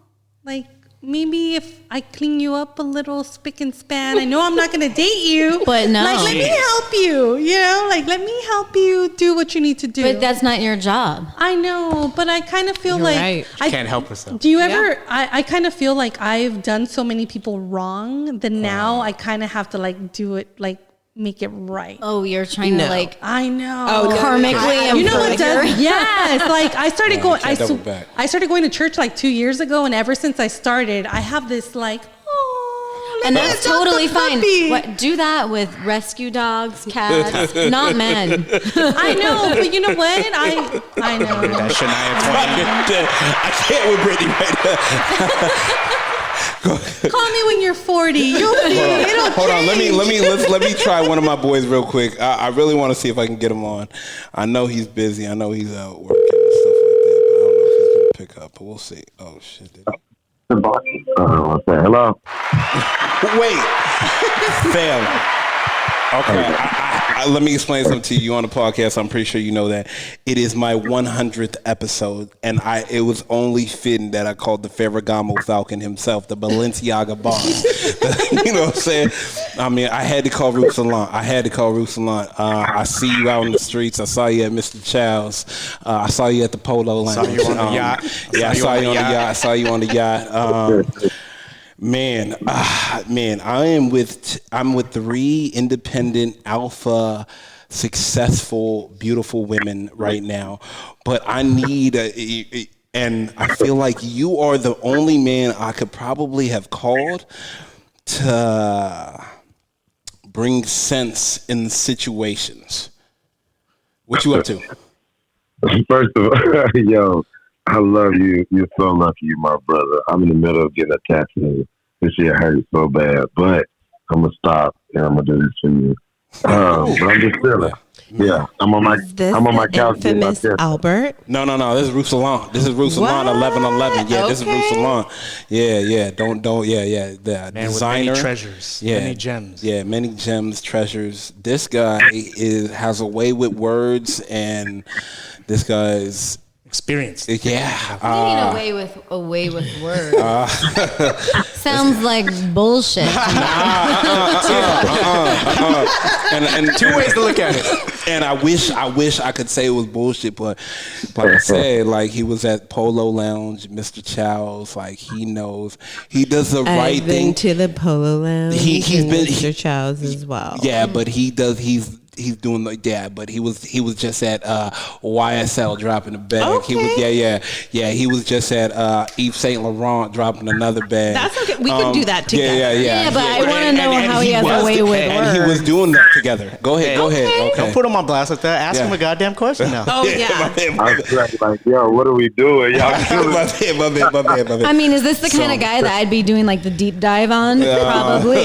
like maybe if I clean you up a little spick and span, I know I'm not gonna date you, But no. like let me help you, you know? Like let me help you do what you need to do. But that's not your job. I know, but I kind of feel You're like right. I Can't help herself. Do you ever? I kind of feel like I've done so many people wrong that now I kind of have to like do it, like make it right. Oh, you're trying to No. like I know. Oh, no. karmically You know what improve does? your- Yes, like I started Yeah, going. you can't double back. I started going to church like 2 years ago, and ever since I started, I have this like. Oh, And let me that's adopt totally a fine. puppy." What, do that with rescue dogs, cats, not men. I know, but you know what? I know. That Shania Twain. I can't with Brittany right now. Call me when you're 40. You'll see. It'll Hold on, change. let me try one of my boys real quick. I really want to see if I can get him on. I know he's busy. I know he's out working and stuff like that, but I don't know if he's gonna pick up. But we'll see. Oh shit! Hello. Wait, fam. Okay, Let me explain something to you on the podcast. I'm pretty sure you know that it is my 100th episode, and it was only fitting that I called the Ferragamo Falcon himself, the Balenciaga boss. You know what I'm saying? I mean, I had to call Roussillon. I see you out in the streets. I saw you at Mr. Chow's. I saw you at the Polo Lounge. Saw you on the yacht. Yeah, I saw you on the yacht. I saw you on the yacht. Man, I'm with 3 independent, alpha, successful, beautiful women right now, but I need and I feel like you are the only man I could probably have called to bring sense in the situations. What you up to? First of all, yo, I love you. You're so lucky, you my brother. I'm in the middle of getting a tattoo. This shit hurts so bad, but I'm gonna stop and I'm gonna do this for you. But I'm just chilling. Yeah, I'm on my couch. Infamous Albert? No. This is Roussillon. This is Roussillon 1111. Yeah, this is Roussillon. Yeah. Don't. Yeah. The Man designer. with many treasures. Yeah. Many gems. Yeah, many gems, treasures. This guy has a way with words, and this guy's experienced. Yeah. What do you mean a way with words? Sounds like bullshit. And 2 ways to look at it. And I wish I could say it was bullshit, but like I said, like he was at Polo Lounge, Mr. Chow's, like he knows he does the right I've been thing. to the Polo Lounge. He's been Mr. Chow's as well. Yeah, but he's doing like that. But he was just at YSL dropping a bag. Okay. He was just at Yves Saint Laurent dropping another bag. That's okay. We could do that together. Yeah, but I want to know how he has a way with words. And he was doing that together. Go ahead. Okay. Don't put him on blast like that. Ask him a goddamn question now. Oh yeah. I was like, yo, what are we doing? Y'all my bad. I mean, is this the kind of guy that I'd be doing like the deep dive on? Probably.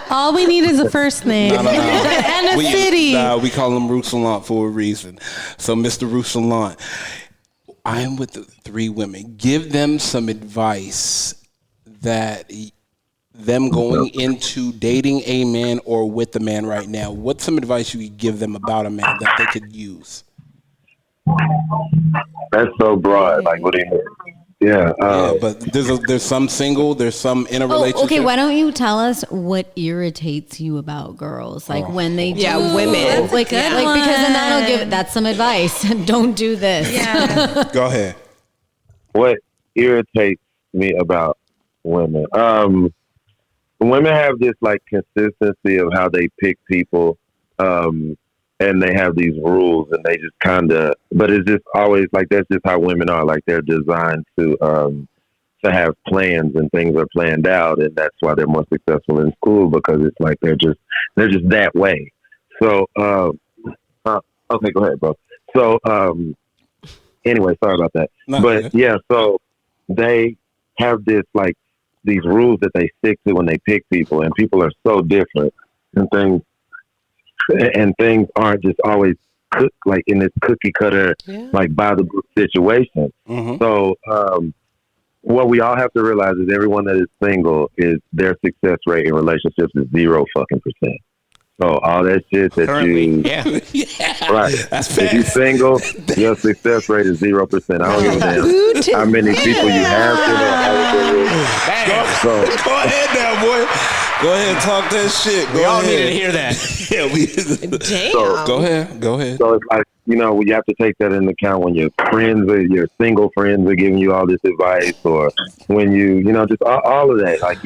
All we need is a first name and a city. We call him Roussillon for a reason. So, Mr. Roussillon, I am with the 3 women. Give them some advice that them going into dating a man or with a man right now. What's some advice you could give them about a man that they could use? That's so broad. Like, what do you mean? Yeah, but there's some single, there's some in a relationship. Okay, why don't you tell us what irritates you about girls? Like when they do, women. like because then that's some advice. Don't do this. Yeah. Go ahead. What irritates me about women? Women have this like consistency of how they pick people, and they have these rules, and they just kind of. But it's just always like that's just how women are. Like they're designed to have plans, and things are planned out, and that's why they're more successful in school because it's like they're just that way. So okay, go ahead, bro. So anyway, sorry about that. No, but yeah, so they have this like these rules that they stick to when they pick people, and people are so different, and things aren't just always cooked like in this cookie cutter, like by the book situation. Mm-hmm. So what we all have to realize is everyone that is single is their success rate in relationships is 0%. So all that shit that right. That's if fact. you're single, your success rate is 0%. I don't give a damn how many people you have. Go ahead now, boy. Go ahead and talk that shit. We all needed to hear that. Damn. So, Go ahead. So it's like, you have to take that into account when your single friends are giving you all this advice, or when just all of that. Like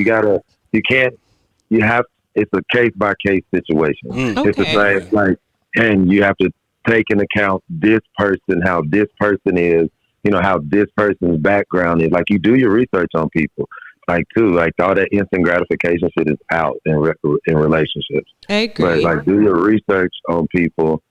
it's a case by case situation. It's the same, like, and you have to take into account this person, how this person is, how this person's background is. Like you do your research on people. Like all that instant gratification shit is out in relationships. I agree. But like do your research on people,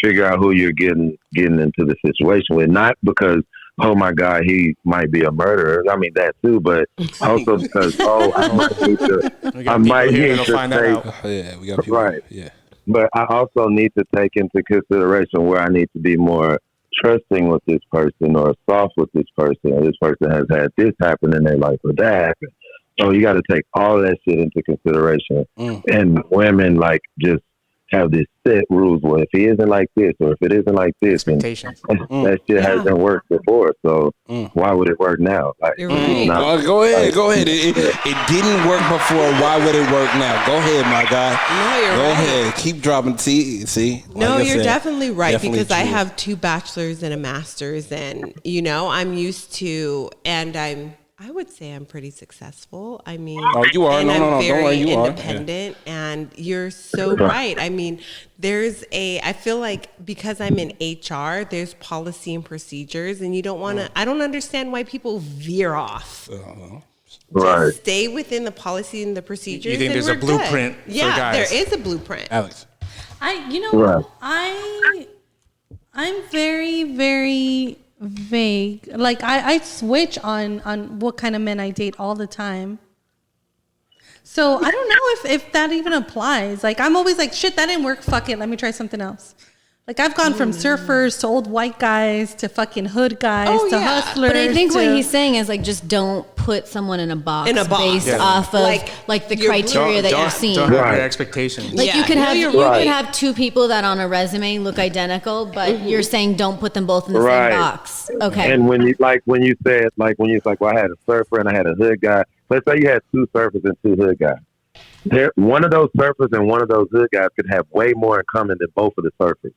figure out who you're getting into the situation with. Not because, oh my God, he might be a murderer. I mean that too, but also because I might need to find that out. Yeah, we got people. Right. Yeah. But I also need to take into consideration where I need to be more trusting with this person or soft with this person, or this person has had this happen in their life or that happened. So you got to take all of that shit into consideration. And women like just have this set rules. Well, if he isn't like this, or if it isn't like this, and that shit hasn't worked before. So why would it work now? Like, You're right. Go ahead. It didn't work before. Why would it work now? Go ahead, my guy. No, you're Go right. ahead. Keep dropping. See. No, Like I you're said, definitely right definitely because I true. have 2 bachelors and a master's, and I'm used to, and I would say I'm pretty successful. I mean, Oh, you are. and No, I'm don't very worry, you are. independent, and you're so right. I mean, I feel like because I'm in HR, there's policy and procedures, and you don't want to. I don't understand why people veer off. Right. Just stay within the policy and the procedures. You think and there's a we're good. blueprint for Yeah, guys? there is a blueprint. Alex. I'm very, very vague. Like I switch on what kind of men I date all the time. So I don't know if that even applies. Like I'm always like, shit, that didn't work. Fuck it. Let me try something else. Like I've gone from surfers to old white guys to fucking hood guys to hustlers. But I think to, what he's saying is like just don't put someone in a box, box. based off of like the criteria that you're seeing. Don't have your expectations. Like you could No, have you're you right. could have 2 people that on a resume look identical, but you're saying don't put them both in the Right. same box. Okay. And when you said well, I had a surfer and I had a hood guy. Let's say you had 2 surfers and 2 hood guys. One of those surfers and one of those hood guys could have way more in common than both of the surfers.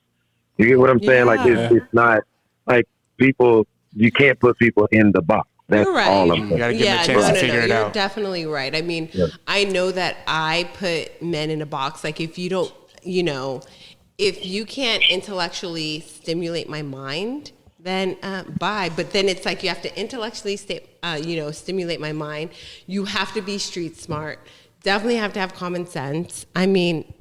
You get what I'm saying? Like it's not like people. You can't put people in the box. That's You're right. all I'm saying. You got to give them a chance to figure it You're out. definitely right. I mean, I know that I put men in a box. Like if you don't, if you can't intellectually stimulate my mind, then bye. But then it's like you have to intellectually stimulate my mind. You have to be street smart. Definitely have to have common sense. I mean,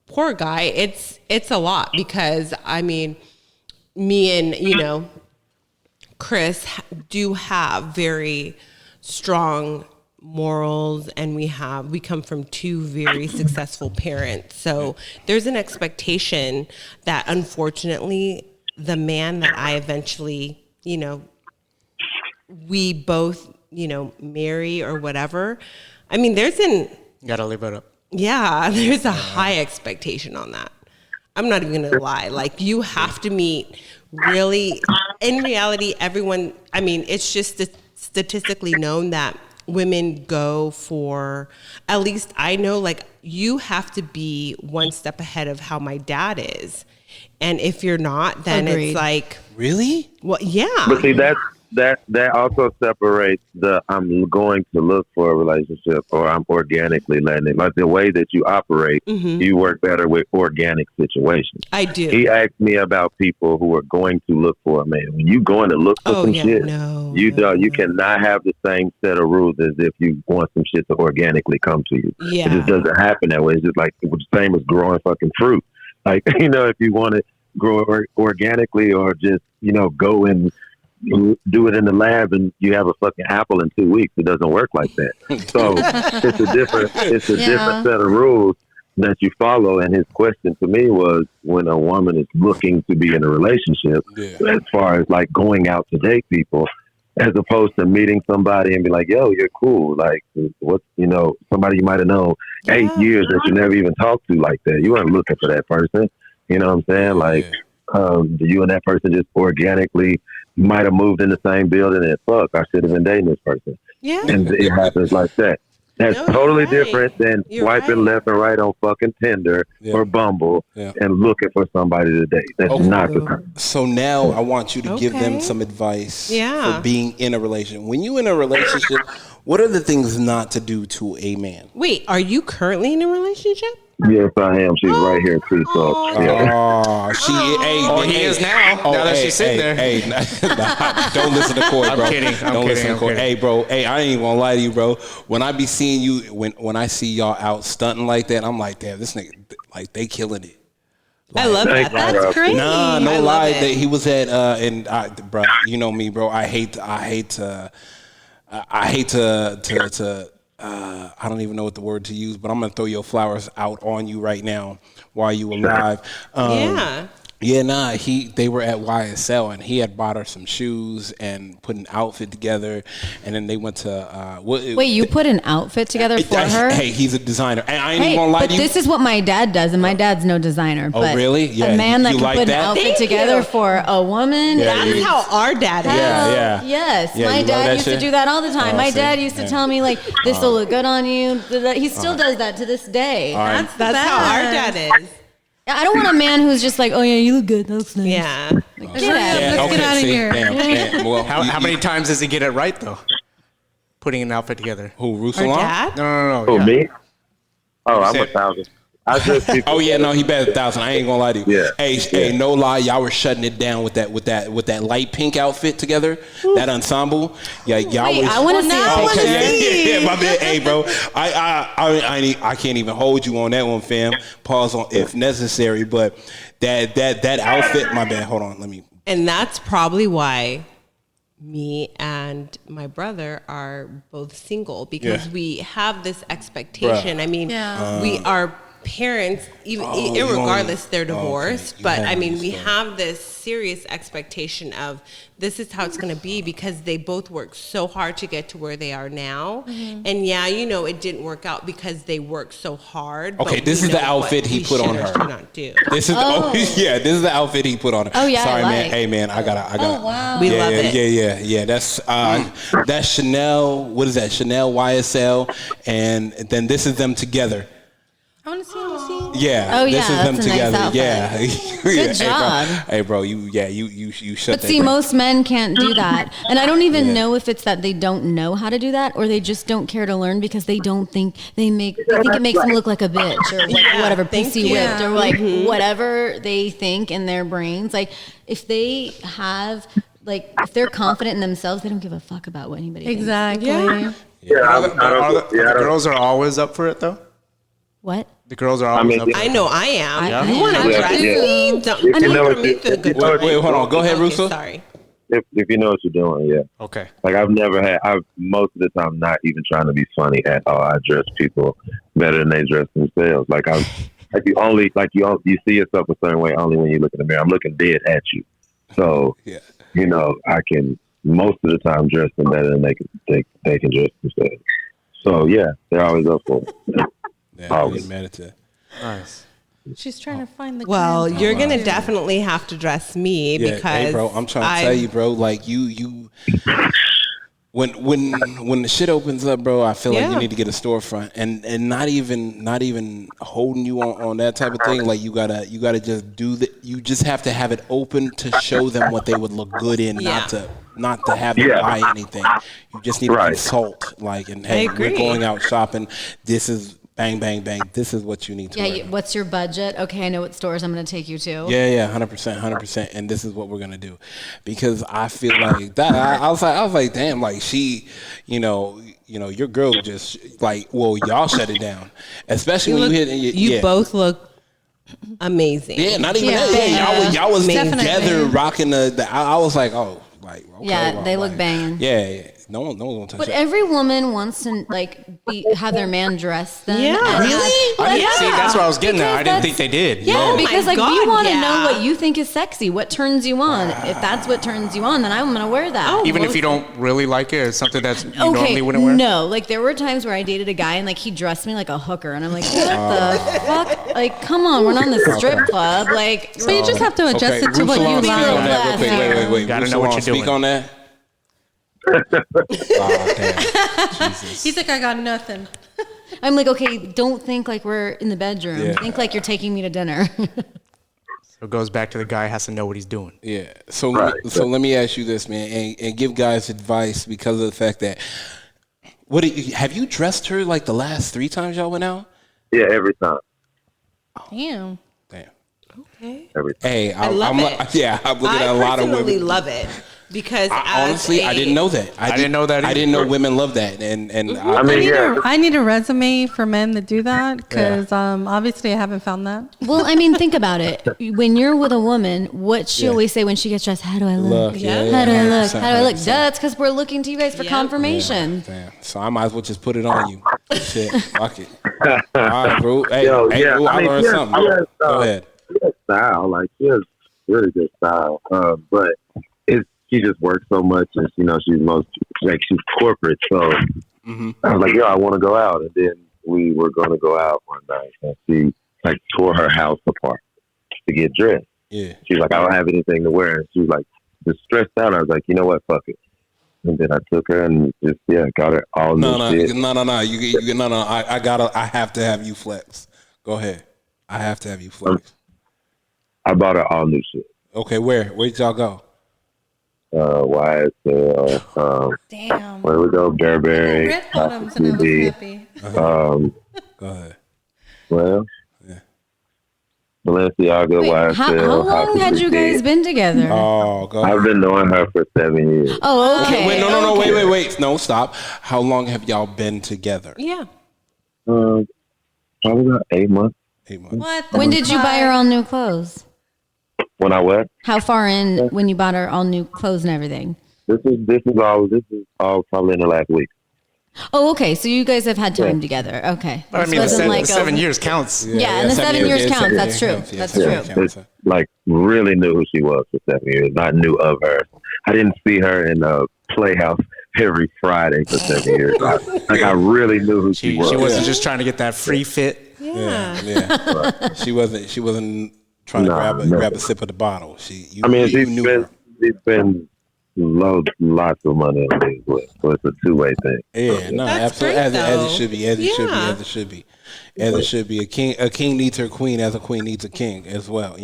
poor guy. It's a lot because I mean, me and Chris do have very strong morals, and we come from 2 very successful parents. So there's an expectation that unfortunately the man that I eventually, we both, marry or whatever. I mean, You got to live it up. there's a high expectation on that. I'm not even going to lie. Like you have to meet really, in reality, everyone, I mean, it's just statistically known that women go for, at least I know, like you have to be one step ahead of how my dad is. And if you're not, then Agreed. it's like, Really? well, yeah. But see, that also separates the I'm going to look for a relationship or I'm organically letting it. Like the way that you operate, you work better with organic situations. I do. He asked me about people who are going to look for a man. When you going to look for some shit, you cannot have the same set of rules as if you want some shit to organically come to you. Yeah. It just doesn't happen that way. It's just like the same as growing fucking fruit. Like, if you want to grow organically or just, go and do it in the lab and you have a fucking apple in 2 weeks, it doesn't work like that. So it's a different set of rules that you follow. And his question to me was, when a woman is looking to be in a relationship, as far as like going out to date people, as opposed to meeting somebody and be like, yo, you're cool. Like, what, somebody you might have known 8 years that you never even talked to like that. You weren't looking for that person. You know what I'm saying? Like, you and that person just organically might have moved in the same building and fuck, I should have been dating this person. Yeah. And it happens like that. That's totally different than swiping left and right on fucking Tinder or Bumble and looking for somebody to date. That's not the time. So now I want you to give them some advice for being in a relationship. When you're in a relationship, what are the things not to do to a man? Wait, are you currently in a relationship? Yes, I am. She's right here too. So He is now. Now that she's sitting there. Hey, don't listen to Corey, bro. I'm kidding. Don't listen to Corey. Hey, bro. Hey, I ain't gonna lie to you, bro. When I be seeing you, when I see y'all out stunting like that, I'm like, damn, this nigga, like they killing it. I love that. That's great. Nah, no lie. That he was at bro. You know me, bro. I hate to. I don't even know what the word to use, but I'm gonna throw your flowers out on you right now while you alive. Yeah, nah. They were at YSL, and he had bought her some shoes and put an outfit together, and then they went to. Wait, you put an outfit together for her? Hey, he's a designer, and I ain't even gonna lie to you. This is what my dad does, and my dad's no designer. Oh, but really? Yeah. A man that You can like put that? an outfit Thank together you. for a woman. Yeah, That's how our dad is. Yeah. Yes, Yeah, my you love dad that used to shit? do that all the time. Oh, My see? dad used to Yeah. tell me like, "This will look good on you." He still does that to this day. All right. That's how our dad is. I don't want a man who's just like, "Oh yeah, you look good. That looks nice." Yeah. Get out. Let's get out of see, here. Damn. Well, How many times does he get it right though? Putting an outfit together. Who, Our Ruslan? dad? No. Who, Yeah. me? Oh, I'm said- 1,000. I just people. Oh yeah, no, he bet 1,000. I ain't gonna lie to you. Yeah. Hey, no lie, y'all were shutting it down with that light pink outfit together, that ensemble. Yeah, y'all Wait, was. I want to see a picture. Yeah, my bad. Hey, bro, I can't even hold you on that one, fam. Pause on if necessary, but that outfit, my bad. Hold on, let me. And that's probably why me and my brother are both single, because Yeah. we have this expectation. Bruh. I mean, Yeah. we are parents, even you irregardless they're okay. divorced. You But had I mean, this we story. have this serious expectation of this is how it's going to be, because they both worked so hard to get to where they are now. And yeah, it didn't work out because they worked so hard. Okay, but this we is the know outfit what he we put on should or her. should not do. This is this is the outfit he put on her. Oh, yeah, I Sorry, man. like. Hey, man, I got. Oh, wow. We yeah, love yeah, it. Yeah. That's Chanel. What is that? Chanel YSL, and then this is them together. I want to see. Yeah. Oh, this yeah, is them that's a nice together. outfit. Yeah. Good Hey, job. bro. You shut But that see, down. most men can't do that. And I don't even Yeah. know if it's that they don't know how to do that or they just don't care to learn because they don't think they think it makes them look like a bitch or Yeah, whatever, thank pussy you. whipped or like whatever they think in their brains. Like if they have if they're confident in themselves, they don't give a fuck about what anybody thinks. Exactly. Yeah. Are the girls are always up for it though? What? The girls are always up for I it. know I am. Yeah. You want to Yeah. dress Yeah. me? Don't You know put what me you- through a good Wait, Wait, hold on. Go ahead, Okay, Russo. sorry. If you know what you're doing, yeah. Okay. Like I've most of the time not even trying to be funny at all. I dress people better than they dress themselves. You see yourself a certain way only when you look in the mirror. I'm looking dead at you, so Yeah. I can most of the time dress them better than they can dress themselves. So yeah, they're always up for it. Yeah, Always. meditate. Nice. She's trying to find the. Well, cleanse. you're gonna definitely have to dress me Yeah, because hey, bro, I'm trying to tell you, bro. Like you, when the shit opens up, bro, I feel like Yeah. you need to get a storefront, and not even holding you on that type of thing. Like you gotta just do that. You just have to have it open to show them what they would look good in, Yeah. not to have them Yeah. buy anything. You just need to Right. consult. And hey, we're agree. going out shopping. This is bang, bang, bang. This is what you need to Yeah, wear. what's your budget? Okay, I know what stores I'm going to take you to. Yeah, 100%, and this is what we're gonna do, because I feel like that. I was like, damn, like she, your girl just y'all shut it down, especially when you hit. You both look amazing. Yeah, not even Yeah. that. Yeah, y'all was Amazing. together rocking the. I was like, oh, like okay, Yeah, well, they look like, banging. Yeah, no one's gonna touch But that. every woman wants to have their man dress them. Yeah. and Really? Well, I didn't see. That's what I was getting at. Because I didn't think they did. Yeah, Oh my because we God, want to yeah. know what you think is sexy, what turns you on. If that's what turns you on, then I'm gonna wear that. Oh, Even if you don't really like it, it's something that you Okay, normally wouldn't wear. no. Like there were times where I dated a guy and he dressed me like a hooker, and I'm like, what the fuck? Like, come on, we're not in the strip club. Like, So you just have to adjust it to what Ruslan, you speak on like. that real quick. Yeah. Wait. Gotta know what Ruslan, you're speak doing. on that. Oh, damn. Jesus. He's like, I got nothing. I'm like, okay, don't think like we're in the bedroom. Yeah. Think like you're taking me to dinner. So it goes back to the guy has to know what he's doing. Yeah. So Right. let me ask you this, man, and give guys advice because of the fact that have you dressed her like the last 3 times y'all went out? Yeah, every time. Damn. Damn. Okay. Every time. Hey, I love it. Yeah, I'm looking at a lot of personally women. love it because Honestly, I didn't know that. I didn't know that I either. didn't know women love that, and I mean, yeah. I need a resume for men that do that because obviously I haven't found that. Well, I mean, think about it. When you're with a woman, what she Yeah. always say when she gets dressed, how do I look? look. Yeah, How do I look? 100%, How do I look? 100%. Duh, it's because we're looking to you guys for Yep. confirmation. Damn. So I might as well just put it on you. Shit, fuck it. All right, bro. Hey, Yo, hey, yeah, bro, I I mean, learned yeah, something. I Bro. learned Go something. ahead. She has style. Like she has really good style. But she just works so much, and she's corporate. So I was like, yo, I want to go out, and then we were going to go out one night, and she tore her house apart to get dressed. Yeah, she's like, I don't have anything to wear, and she was like, just stressed out. I was like, you know what, fuck it. And then I took her and just got her all new shit. No. I have to have you flex. Go ahead. I have to have you flex. I bought her all new shit. Okay, where did y'all go? YSL. Damn. Where we go? Burberry. Red bottoms, and I was happy. Go ahead. Well, Balenciaga, YSL. How long had you guys been together? Oh, go ahead. I've been knowing her for 7 years. Oh, okay. Wait, no, wait. No, stop. How long have y'all been together? Yeah. Probably about 8 months. 8 months. What? When did you buy her all new clothes? When I what? How far in when you bought her all new clothes and everything? This is all probably in the last week. Oh, okay. So you guys have had time together. Okay. But I mean, the 7 years counts. Yeah, and the 7 years counts. That's true. That's true. It's like really knew who she was for 7 years. Not knew of her. I didn't see her in a Playhouse every Friday for 7 years. I really knew who she was. She wasn't just trying to get that free fit. Yeah. She wasn't trying to grab a sip of the bottle. She's been lots of money on these, so it's a two-way thing. Yeah, no, absolutely, as it should be, as it should be. A king needs her queen, as a queen needs a king as well.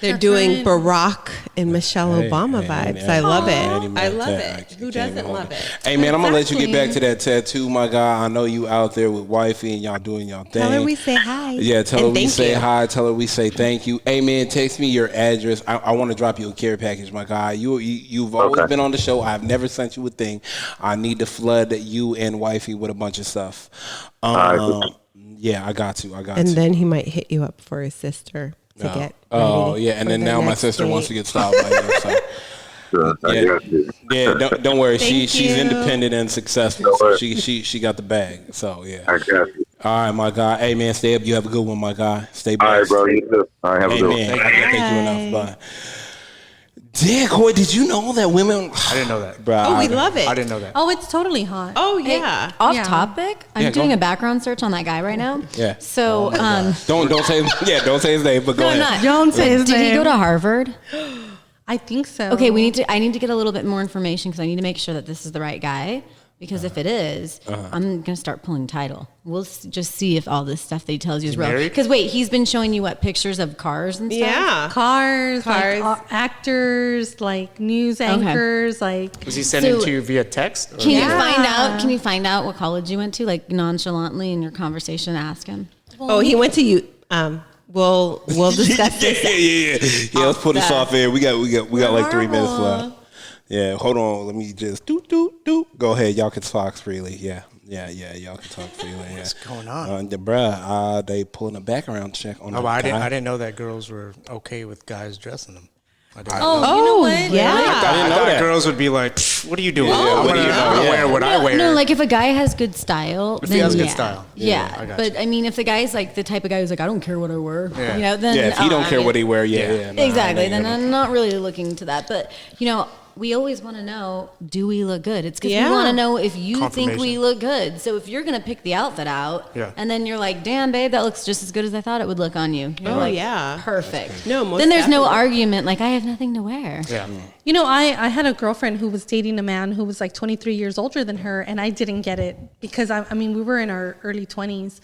They're doing Barack and Michelle Obama vibes. I love it. I love it. Who doesn't love it? Hey man, I'm gonna let you get back to that tattoo, my guy. I know you out there with wifey and y'all doing y'all thing. Tell her we say hi. Yeah, tell her we say hi. Tell her we say thank you. Hey man, text me your address. I want to drop you a care package, my guy. You've always been on the show. I've never sent you a thing. I need to flood you and wifey with a bunch of stuff. Yeah, I got to. And then he might hit you up for his sister to get. Oh yeah, and then now my sister wants to get styled by you. So. Don't worry. She's independent and successful. So she got the bag. So yeah. I got you. All right, my guy. Hey man, stay up. You have a good one, my guy. Stay blessed. All right, bro. You too. All right, have a good one. I can't thank you enough. Bye. Damn, Coy, did you know that women? I didn't know that. Bro, oh, we love it. I didn't know that. Oh, it's totally hot. Oh, yeah. Hey, off topic. I'm doing a background search on that guy right now. Yeah. So, don't say his name, but go ahead. I'm not. Don't say his name. Did he go to Harvard? I think so. Okay, I need to get a little bit more information because I need to make sure that this is the right guy. Because if it is, I'm gonna start pulling title. We'll just see if all this stuff that he tells you is real. Because wait, he's been showing you pictures of cars and stuff. Yeah, cars. Like, actors, like news anchors, like. Was he sending to you via text? Or? Can you find out what college you went to? Like nonchalantly in your conversation, ask him. Oh, he went to you. We'll discuss this. Yeah. Let's put this off here. We got like 3 minutes left. Yeah, hold on. Let me just do. Go ahead. Y'all can talk freely. Yeah. Y'all can talk freely. Yeah. What's going on? They pulling a background check on. I didn't know that girls were okay with guys dressing them. You know what? Yeah. I thought girls would be like, what are you doing? I'm going to wear what I wear. No, like if a guy has good style, if he has good style. Yeah. But I mean, if the guy's like the type of guy who's like, I don't care what I wear, then. Yeah, if he don't care what he wear, exactly. Then I'm not really looking to that. But, we always want to know, do we look good? It's because we want to know if you think we look good. So if you're going to pick the outfit out and then you're like, damn, babe, that looks just as good as I thought it would look on you. You're perfect. No, most then there's no definitely. argument. Like, I have nothing to wear. Yeah. I had a girlfriend who was dating a man who was like 23 years older than her, and I didn't get it because, we were in our early 20s.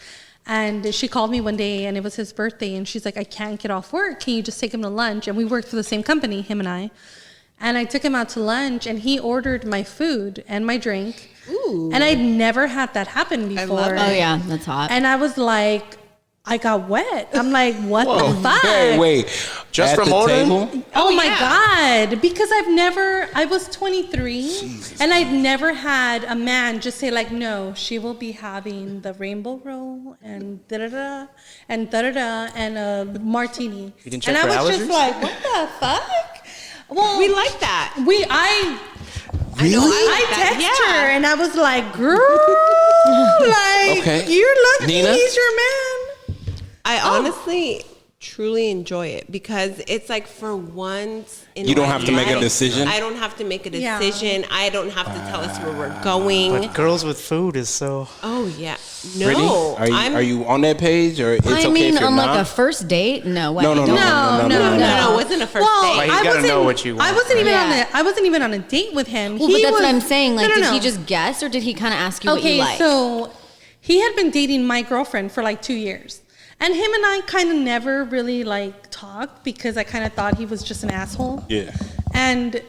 And she called me one day, and it was his birthday, and she's like, I can't get off work. Can you just take him to lunch? And we worked for the same company, him and I. And I took him out to lunch, and he ordered my food and my drink. Ooh. And I'd never had that happen before. I love it. Oh, yeah, that's hot. And I was like, I got wet. I'm like, what the fuck? Wait. Just from ordering? Oh my God. Because I was 23, and I've never had a man just say like, no, she will be having the rainbow roll and da-da-da and da-da-da and a martini. You didn't check and for I was allergies? just like, what the fuck? Well, We like that. I text her and I was like, girl, like, you're lucky Nina? he's your man. I honestly truly enjoy it because it's like for once in You don't my have to make a life, decision? I don't have to make a decision. I don't have to tell us where we're going. But girls with food is so. Oh yeah, Brittany, no. are you on that page or it's I okay mean, if you're on not? like a first date? No way. No. It wasn't a first Well, date. But you gotta know what you want. I wasn't even Yeah. on the. I wasn't even on a date with him. Well, He but that's what was- I'm saying. Like, No, did no. he just guess or did he kind of ask you what Okay, you like? so he had been dating my girlfriend for like 2 years. And him and I kind of never really like talked because I kind of thought he was just an asshole. Yeah. And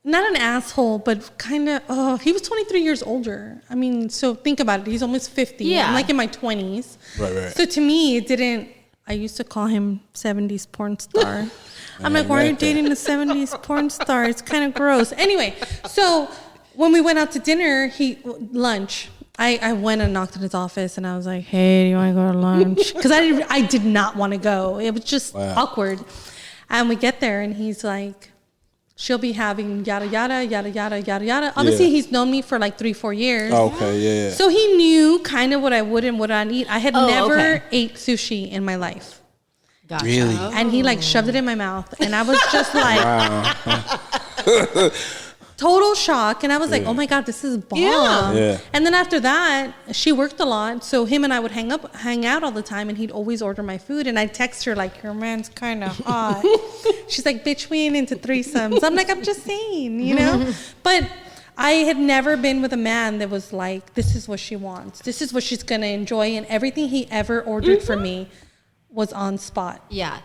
not an asshole, but kind of, he was 23 years older. I mean, so think about it. He's almost 50. Yeah. I'm like in my 20s. Right. So to me, it didn't, I used to call him 70s porn star. I'm like, why are you like that. dating a 70s porn star? It's kind of gross. Anyway, so when we went out to dinner, lunch, I went and knocked at his office and I was like, hey, do you want to go to lunch? Because I did not want to go. It was just awkward. And we get there and he's like, she'll be having yada, yada, yada, yada, yada, yada. Obviously, he's known me for like 3-4 years. Okay, yeah. So he knew kind of what I would and what I'd eat. I had never okay. ate sushi in my life. Gotcha. Really? And he like shoved it in my mouth. And I was just like, total shock. And I was like, oh my God, this is bomb. Yeah. And then after that, she worked a lot. So him and I would hang out all the time. And he'd always order my food. And I'd text her like, your man's kind of hot. She's like, bitch, we ain't into threesomes. I'm like, I'm just saying, you know? But I had never been with a man that was like, this is what she wants. This is what she's going to enjoy. And everything he ever ordered for me was on spot. Yeah.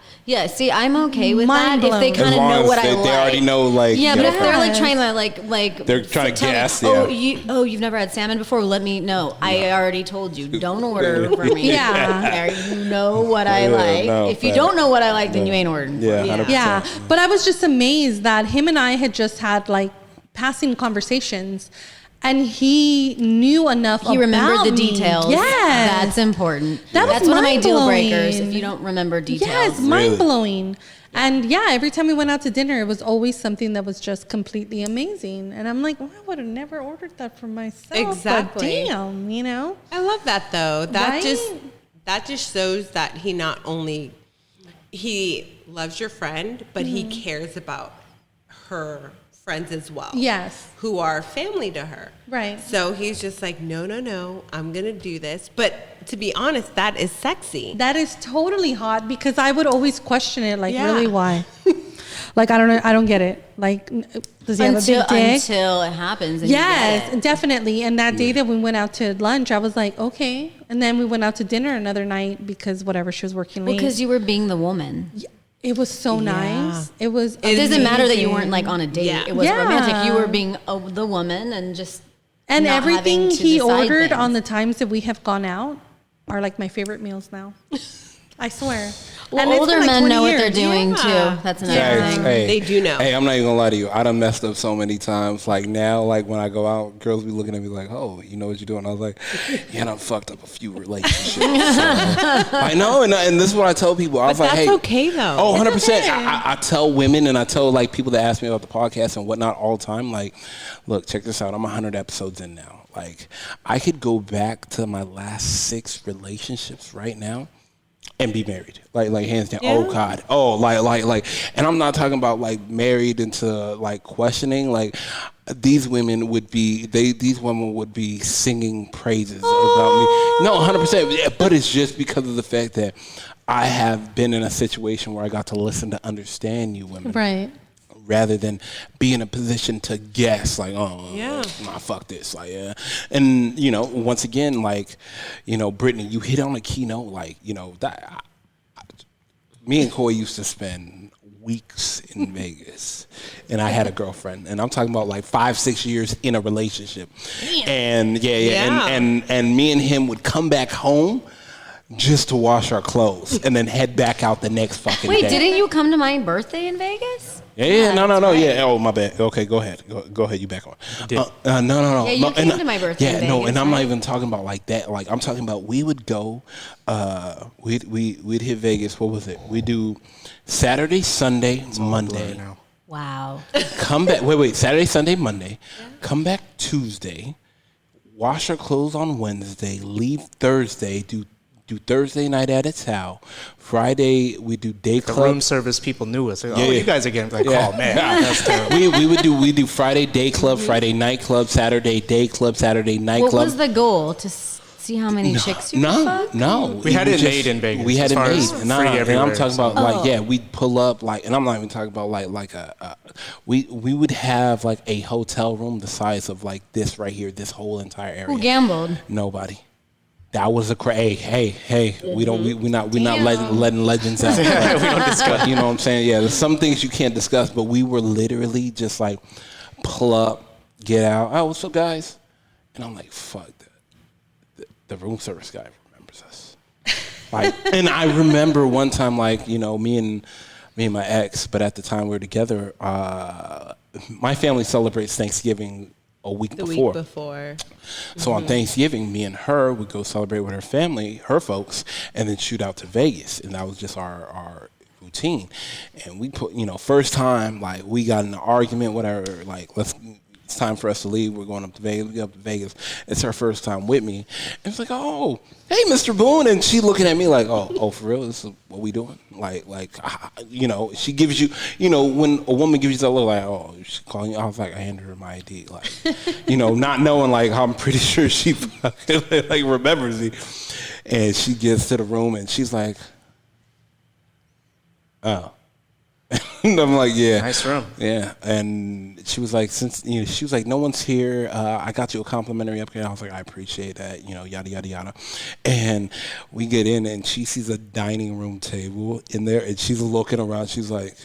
See, I'm okay with Mind that if they blown. kind As of long know as what I they like. already know, like, Yeah, but you if know, they're like trying to like They're trying to tell me, guess, you've never had salmon before? Let me know. I already told you. Don't order for me. Yeah. You know what I like. no, if you fact. don't know what I like, then you ain't ordering. Yeah, for me. 100%. Yeah, but I was just amazed that him and I had just had like passing conversations, and he knew enough. He remembered the me. details. Yes, That's important. That was That's one of my deal mind-blowing. breakers if you don't remember details. Yes, mind blowing. And yeah, every time we went out to dinner, it was always something that was just completely amazing. And I'm like, well, I would have never ordered that for myself. Exactly. But damn, you know. I love that though. That Right? just shows that he not only he loves your friend, but he cares about her friends as well. Yes. Who are family to her. Right. So he's just like, no, I'm gonna do this. But to be honest, that is sexy. That is totally hot because I would always question it, like, Yeah. really, why? Like, I don't know, I don't get it. Like, does he have a big dick? Until it happens. And you Yes, get it. definitely. And that day that we went out to lunch, I was like, okay. And then we went out to dinner another night because whatever, she was working late. Because you were being the woman. It was so nice. It was. It doesn't matter that you amazing. weren't like on a date. Yeah. It was Yeah. romantic. You were being the woman and just And not everything having to he decide ordered things. on the times that we have gone out are like my favorite meals now. I swear. Well, And it's older been like men 20 know what they're years. doing Yeah. too. That's another thing. They do know. Hey, I'm not even gonna lie to you. I done messed up so many times. Like now, like when I go out, girls be looking at me like, "Oh, you know what you're doing?" I was like, "Yeah, and I fucked up a few relationships." I know, and this is what I tell people. I was like, that's "Hey, okay though. Oh, 100%. okay. I tell women and I tell like people that ask me about the podcast and whatnot all the time, like, look, check this out. I'm 100 episodes in now. Like, I could go back to my last 6 relationships right now and be married. Like hands down. Yeah. Oh God. Oh, like, and I'm not talking about like married into like questioning. Like these women would be, these women would be singing praises about me. No, 100%. But it's just because of the fact that I have been in a situation where I got to listen to understand you women. Right. Rather than be in a position to guess, like, oh, Yeah. nah, fuck this, like, yeah. And, you know, once again, like, you know, Brittany, you hit on a keynote, like, you know, that me and Coy used to spend weeks in Vegas, and I had a girlfriend, and I'm talking about like 5-6 years in a relationship, and Yeah. and me and him would come back home just to wash our clothes and then head back out the next fucking Wait, day. didn't you come to my birthday in Vegas? Yeah, no, that's right. yeah. Oh, my bad. Okay, go ahead. Go ahead. You back on. No. Yeah, you no, came and, to my birthday Yeah, in no, Vegas, and I'm not right? even talking about like that. Like I'm talking about we would go. We'd hit Vegas. What was it? We do Saturday, Sunday, Monday. Wow. Come back. Wait. Saturday, Sunday, Monday. Come back Tuesday. Wash our clothes on Wednesday. Leave Thursday. Do do Thursday night at its house. Friday we do day The club. room service people knew us. Like, Yeah, oh, yeah. you guys are getting like, Yeah. oh man, that's terrible. we do Friday day club, Friday night club, Saturday day club, Saturday night What club. was the goal? To see how many chicks you could fuck? No. We had it made in Vegas, We had as it far made. as And, free and I'm everywhere, talking so. about like, yeah, we'd pull up like, and I'm not even talking about like we would have like a hotel room the size of like this right here, this whole entire area. Who gambled? Nobody. That was a hey. We don't. We're not Damn. letting legends out. We don't discuss. You know what I'm saying? Yeah. There's some things you can't discuss, but we were literally just like pull up, get out. Oh, what's up, guys? And I'm like, fuck. The room service guy remembers us. Like, and I remember one time, like, you know, me and my ex, but at the time we were together. My family celebrates Thanksgiving a week The before. week before. So on Thanksgiving, me and her would go celebrate with her family, her folks, and then shoot out to Vegas. And that was just our routine. And we put, you know, first time, like, we got in an argument, whatever, like, it's time for us to leave. We're going up to Vegas. We go up to Vegas. It's her first time with me. And it's like, oh, hey, Mr. Boone. And she looking at me like, oh, for real? This is what we doing? Like, you know, she gives you, you know, when a woman gives you that look like, oh, she's calling you. I was like, I handed her my ID. Like, you know, not knowing, like, I'm pretty sure she fucking, like, remembers me. And she gets to the room and she's like, oh. And I'm like, yeah. Nice room. Yeah. And she was like, she was like, no one's here. I got you a complimentary upgrade. I was like, I appreciate that, you know, yada, yada, yada. And we get in and she sees a dining room table in there and she's looking around. She's like,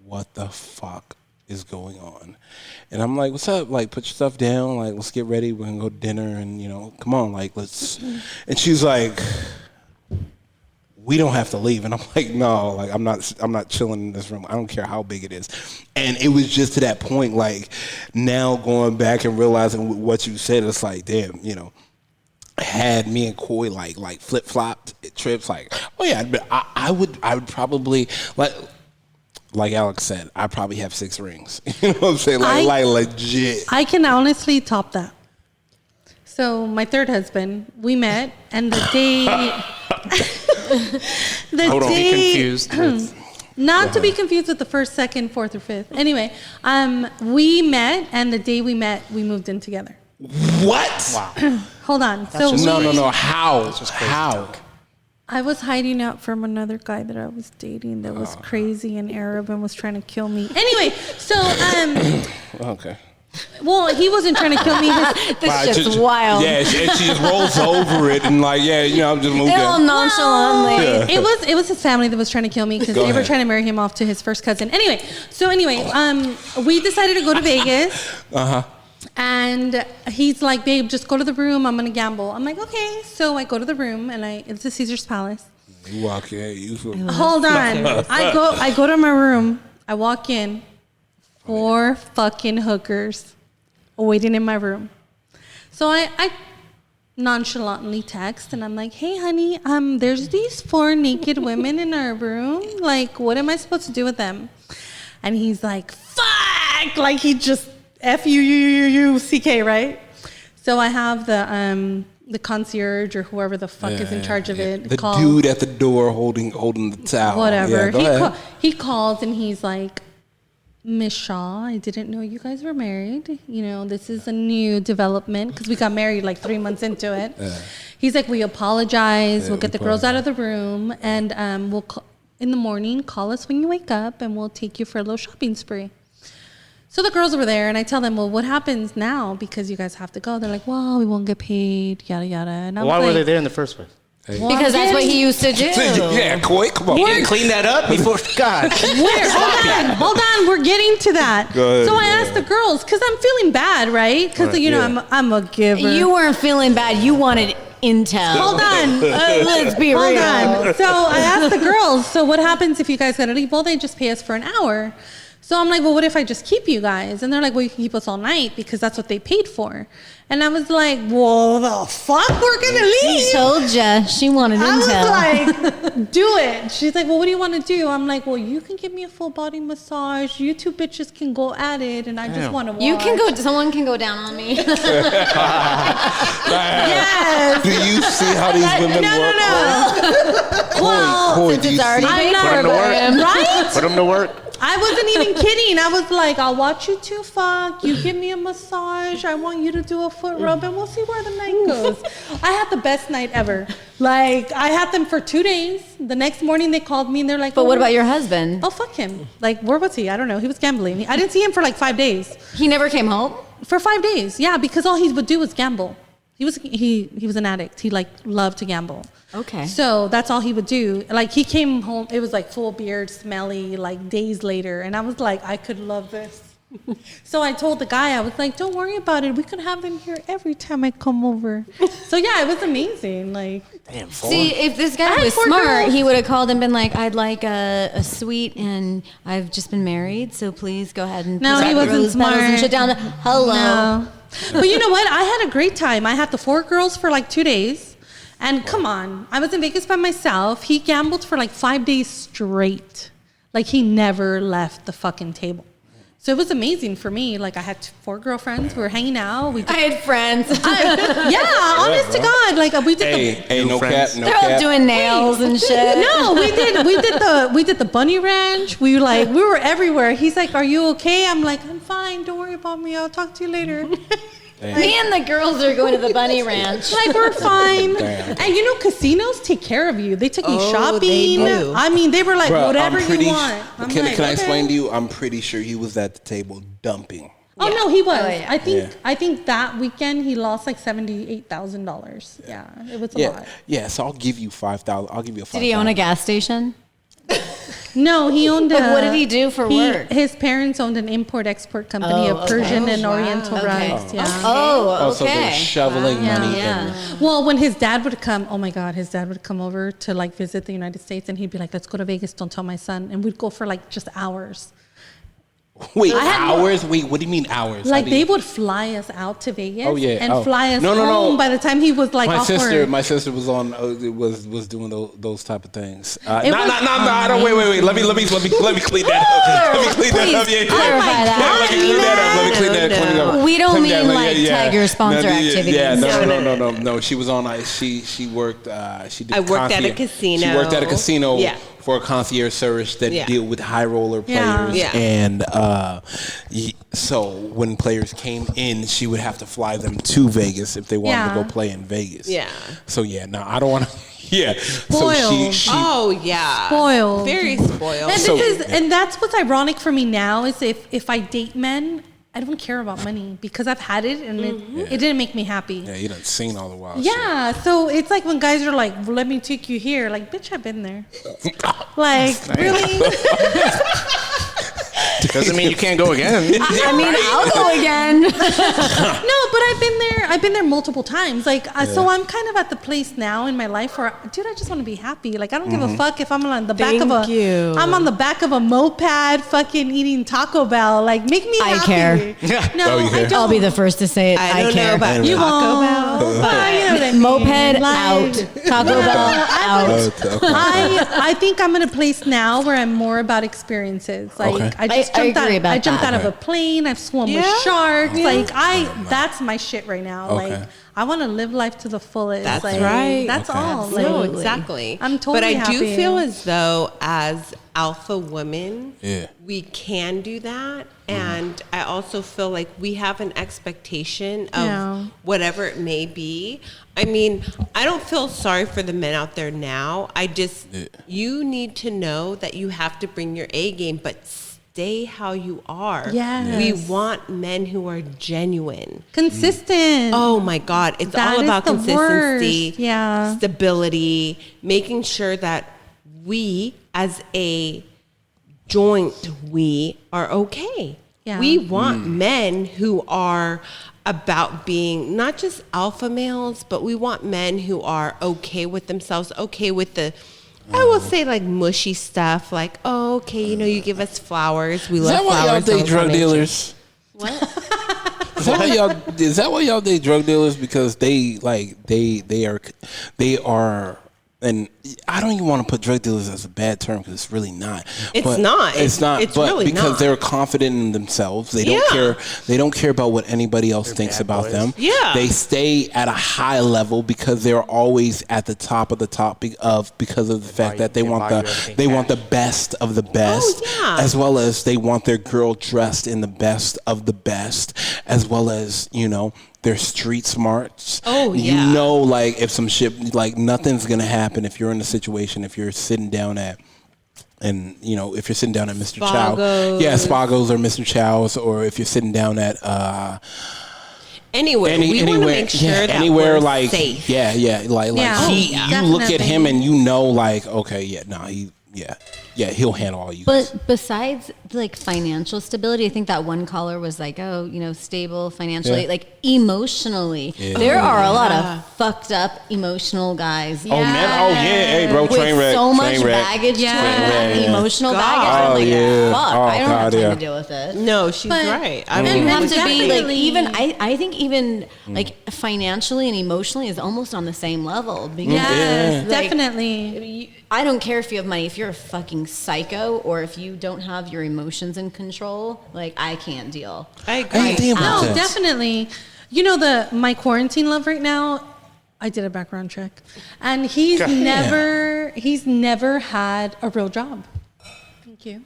what the fuck is going on? And I'm like, what's up? Like, put your stuff down. Like, let's get ready. We're going to go to dinner and, you know, come on. Like, let's. And she's like, we don't have to leave. And I'm like, no, like I'm not chilling in this room. I don't care how big it is. And it was just to that point, like now going back and realizing what you said, it's like, damn, you know, had me and Coy like flip flopped trips, like, oh yeah, I would probably like Alex said, I probably have 6 rings. You know what I'm saying? Like legit. I can honestly top that. So my third husband, we met, and the day, Hold on. Be confused. not to be confused with the first, second, fourth, or fifth. Anyway, we met, and the day we met, we moved in together. What? Wow. Hold on. No. How? How? I was hiding out from another guy that I was dating that was crazy and Arab and was trying to kill me. Anyway, so Okay. well, he wasn't trying to kill me. This shit's wild. Yeah, she just rolls over it and like, yeah, you know, I'm just moving. All nonchalantly. It was his family that was trying to kill me because Go they were ahead. trying to marry him off to his first cousin. Anyway, we decided to go to Vegas. And he's like, babe, just go to the room. I'm gonna gamble. I'm like, okay. So I go to the room and it's the Caesar's Palace. You walk in, Hold on. I go to my room. I walk in. 4 fucking hookers waiting in my room. So I nonchalantly text and I'm like, hey honey, there's these 4 naked women in our room. Like, what am I supposed to do with them? And he's like, fuck! Like he just F-U-U-U-U-C-K, right? So I have the concierge or whoever the fuck is in charge of it. The dude at the door holding the towel. Whatever. Yeah, go ahead. He calls and he's like, Miss Shaw, I didn't know you guys were married. You know, this is a new development because we got married like 3 months into it. He's like, we apologize. We'll get the girls out of the room and we'll in the morning call us when you wake up and we'll take you for a little shopping spree. So the girls were there and I tell them, well, what happens now because you guys have to go? They're like, well, we won't get paid, yada, yada. And Why were they there in the first place? Because that's what he used to do. Yeah, Coy, come on. You didn't clean that up before? God. Hold on, we're getting to that. Go ahead, so I asked the girls because I'm feeling bad, right? Because you know I'm a giver. You weren't feeling bad. You wanted intel. Hold on. Let's be real. Hold on. So I asked the girls, so what happens if you guys gotta leave? Well, they just pay us for an hour. So I'm like, well, what if I just keep you guys? And they're like, well, you can keep us all night because that's what they paid for. And I was like, well, the fuck? We're going to leave. She told ya. She wanted I intel. was like, do it. She's like, well, what do you want to do? I'm like, well, you can give me a full body massage. You two bitches can go at it. And I just want to watch. You can go. Someone can go down on me. Yes. Do you see how these women work? No. Well, Coy, since do you it's already see- paid Put for him to by work. him. right? Put him to work. I wasn't even kidding. I was like, I'll watch you two fuck. You give me a massage. I want you to do a foot rub, and we'll see where the night goes. I had the best night ever. Like, I had them for 2 days. The next morning, they called me, and they're like, But what about your husband? Oh, fuck him. Like, where was he? I don't know. He was gambling. I didn't see him for like 5 days. He never came home. For 5 days, yeah, because all he would do was gamble. He was an addict. He like loved to gamble. Okay. So that's all he would do. Like he came home, it was like full beard, smelly, like days later, and I was like, I could love this. So I told the guy, I was like, don't worry about it. We could have them here every time I come over. So yeah, it was amazing. Like, Damn, See, if this guy I was had 4 smart, girls. he would have called and been like, I'd like a suite, and I've just been married, so please go ahead and No, put he the wasn't rose petals and smart. shit down. Hello. no. But you know what? I had a great time. I had the 4 girls for like 2 days. And come on, I was in Vegas by myself. He gambled for like 5 days straight. Like he never left the fucking table. So it was amazing for me. Like I had 4 girlfriends. We were hanging out. We I had friends. yeah, honest to God. Like we did Hey, no friends. cap, no They're all cap. doing nails and shit. No, we did the bunny ranch. We were everywhere. He's like, "Are you okay?" I'm like, "I'm fine. Don't worry about me. I'll talk to you later." Me and the girls are going to the bunny ranch. Like we're fine. Damn. And you know, casinos take care of you. They took me Oh, shopping. they do. I mean, they were like, Bruh, whatever I'm pretty you want. I'm Can like, I okay. explain to you? I'm pretty sure he was at the table dumping. Oh no, he was. Oh, yeah. I think that weekend he lost like $78,000. Yeah, it was a Yeah, lot. yeah. So I'll give you $5,000. I'll give you a $5,000. Did he own a gas station? No, he owned. Like, what did he do for work? His parents owned an import-export company Oh, of Persian okay. and Oriental Okay. rugs. Yeah. Oh, Oh, so they're okay. shoveling money. Yeah. in. Well, when his dad would come, oh my God, his dad would come over to like visit the United States, and he'd be like, "Let's go to Vegas. Don't tell my son." And we'd go for like just hours. Wait, I had no- hours? Wait, what do you mean hours? Like How do they you- would fly us out to Vegas. Oh, yeah. And Oh. fly us No, no, no. home by the time he was like off work. My sister was on. Was doing those type of things. No, It was I don't. Wait. Let me clean that up. Let me clean that up. Please clarify that. Let me clean that up. Let me clean that. Clean it up. We don't Clean that mean up. like Tiger sponsor activities. Yeah, no. She was on. She worked. She did. I worked at a concierge- casino. She worked at a casino. Yeah. For a concierge service that Yeah. deal with high roller Yeah. players, Yeah. and so when players came in, she would have to fly them to Vegas if they wanted Yeah. to go play in Vegas. Yeah. So yeah, no, I don't want to. Yeah. So Spoiled. she Oh yeah. Spoiled. Very spoiled. And, So- and that's what's ironic for me now is if I date men, I don't care about money because I've had it and it didn't make me happy. yeah, you done seen all the wild shit. Yeah, so it's like when guys are like, well, "Let me take you here," like, "Bitch, I've been there." Like, really? Doesn't mean you can't go again. I mean, I'll go again. No, but I've been there multiple times. Like, so I'm kind of at the place now in my life where, dude, I just want to be happy. Like, I don't give a fuck if I'm on the back of Thank you. I'm on the back of a moped, fucking eating Taco Bell. Like, make me I happy. care. No, Oh, you I care? don't. I'll be the first to say it. I don't care. know about You Taco won't. Bell, But you know what I mean. Moped Like, out. Taco Bell out. I think I'm in a place now where I'm more about experiences. Like Okay. I just I jumped agree out. about I jumped that. out of a plane. I've swum with Yeah. sharks. Yeah. Like that's my shit right now. Okay. Like I want to live life to the fullest. That's like, right. That's Okay. all. No, Like, exactly. I'm totally But I happy. do feel as though as alpha women, Yeah. we can do that. And I also feel like we have an expectation of Yeah. whatever it may be. I mean, I don't feel sorry for the men out there now. I just, you need to know that you have to bring your A game, but stay how you are. Yes. We want men who are genuine. consistent. Oh my God. It's That all is about the consistency, worst. Yeah. stability, making sure that we as a joint, we are okay. Yeah. We want men who are about being not just alpha males, but we want men who are okay with themselves, okay with the, I will say like mushy stuff, like, oh, okay, you know, you give us flowers. We Is love that why y'all flowers. date those drug are nature. dealers? What? Is that why y'all date drug dealers? Because they are. And I don't even want to put drug dealers as a bad term because it's really not. It's not. It's not. It's but really because not. they're confident in themselves, they don't care. They don't care about what anybody else thinks about them. Yeah. They stay at a high level because they're always at the top of the top because of the fact that they want the best of the best, as well as they want their girl dressed in the best of the best, as well as their street smarts. Oh, yeah. You know, like if some shit, like nothing's gonna happen if you're in a situation. If you're sitting down at, if you're sitting down at Mr. Chow, Spago's or Mr. Chow's, or if you're sitting down at anywhere, we want to make sure that anywhere we're like safe. you look at him and you know, like, okay, he'll handle all you. But besides like financial stability, I think that one caller was like, stable financially, like emotionally. Yeah. There are a lot of fucked up emotional guys. Oh man, hey bro, with train wreck, so much train wreck. baggage, Yeah. emotional God. baggage. I'm like, fuck, I don't have time to deal with it. No, she's right. I mean, You have to be like Definitely. I think even like financially and emotionally is almost on the same level. Because Yes, like, definitely. I don't care if you have money. If you're a fucking psycho or if you don't have your emotions in control, like I can't deal. I agree. No, definitely. My quarantine love right now, I did a background check, and he's never had a real job. Thank you.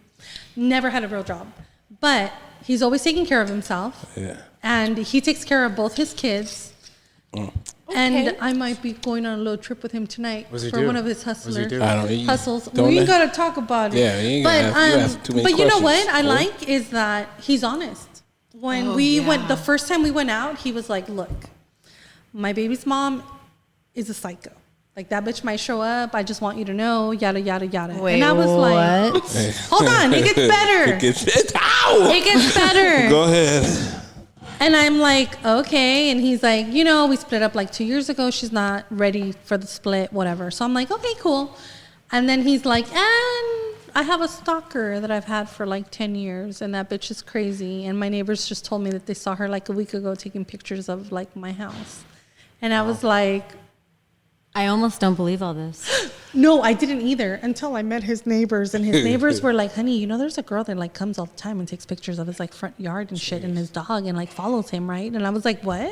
Never had a real job, but he's always taking care of himself. Yeah. And he takes care of both his kids. And I might be going on a little trip with him tonight for one of his hustles. We ain't gotta talk about it. Yeah, you ain't gonna ask too many but you know questions. what I like is that he's honest. When we went the first time we went out, he was like, "Look, my baby's mom is a psycho. Like that bitch might show up. I just want you to know, yada yada yada." Wait, and I was like, "Hold on, it gets better. It gets better." Go ahead. And I'm like, okay. And he's like, we split up like 2 years ago. She's not ready for the split, whatever. So I'm like, okay, cool. And then he's like, and I have a stalker that I've had for like 10 years. And that bitch is crazy. And my neighbors just told me that they saw her like a week ago taking pictures of like my house. And I was like, I almost don't believe all this. No, I didn't either until I met his neighbors, and his neighbors were like, "Honey, there's a girl that like comes all the time and takes pictures of his like front yard and shit, and his dog, and like follows him, right?" And I was like, "What?"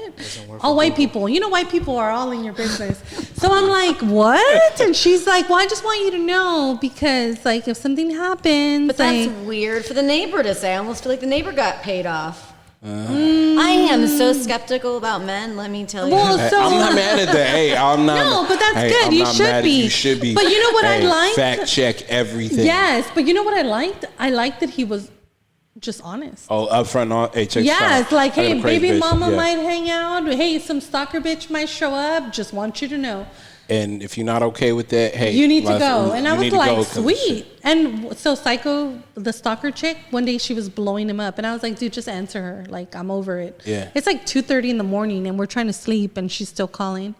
All white people, white people are all in your business. So I'm like, "What?" And she's like, "Well, I just want you to know because like if something happens, But that's like, weird for the neighbor to say. I almost feel like the neighbor got paid off. I am so skeptical about men. Let me tell you. Well, so I'm not mad at that. Hey, I'm not. No, but that's good. I'm You not should mad. be. You should be. But you know what I liked? Fact check everything. Yes, but you know what I liked? I liked that he was just honest. Oh, up front on HX. Yes, like, I got a hey, crazy baby bitch. mama Yeah. might hang out. Hey, some stalker bitch might show up. Just want you to know. And if you're not okay with that, hey, You need to go. And I you was need to like, go 'cause of sweet. shit. And so Psycho, the stalker chick, one day she was blowing him up. And I was like, dude, just answer her. Like, I'm over it. Yeah. It's like 2:30 in the morning and we're trying to sleep and she's still calling.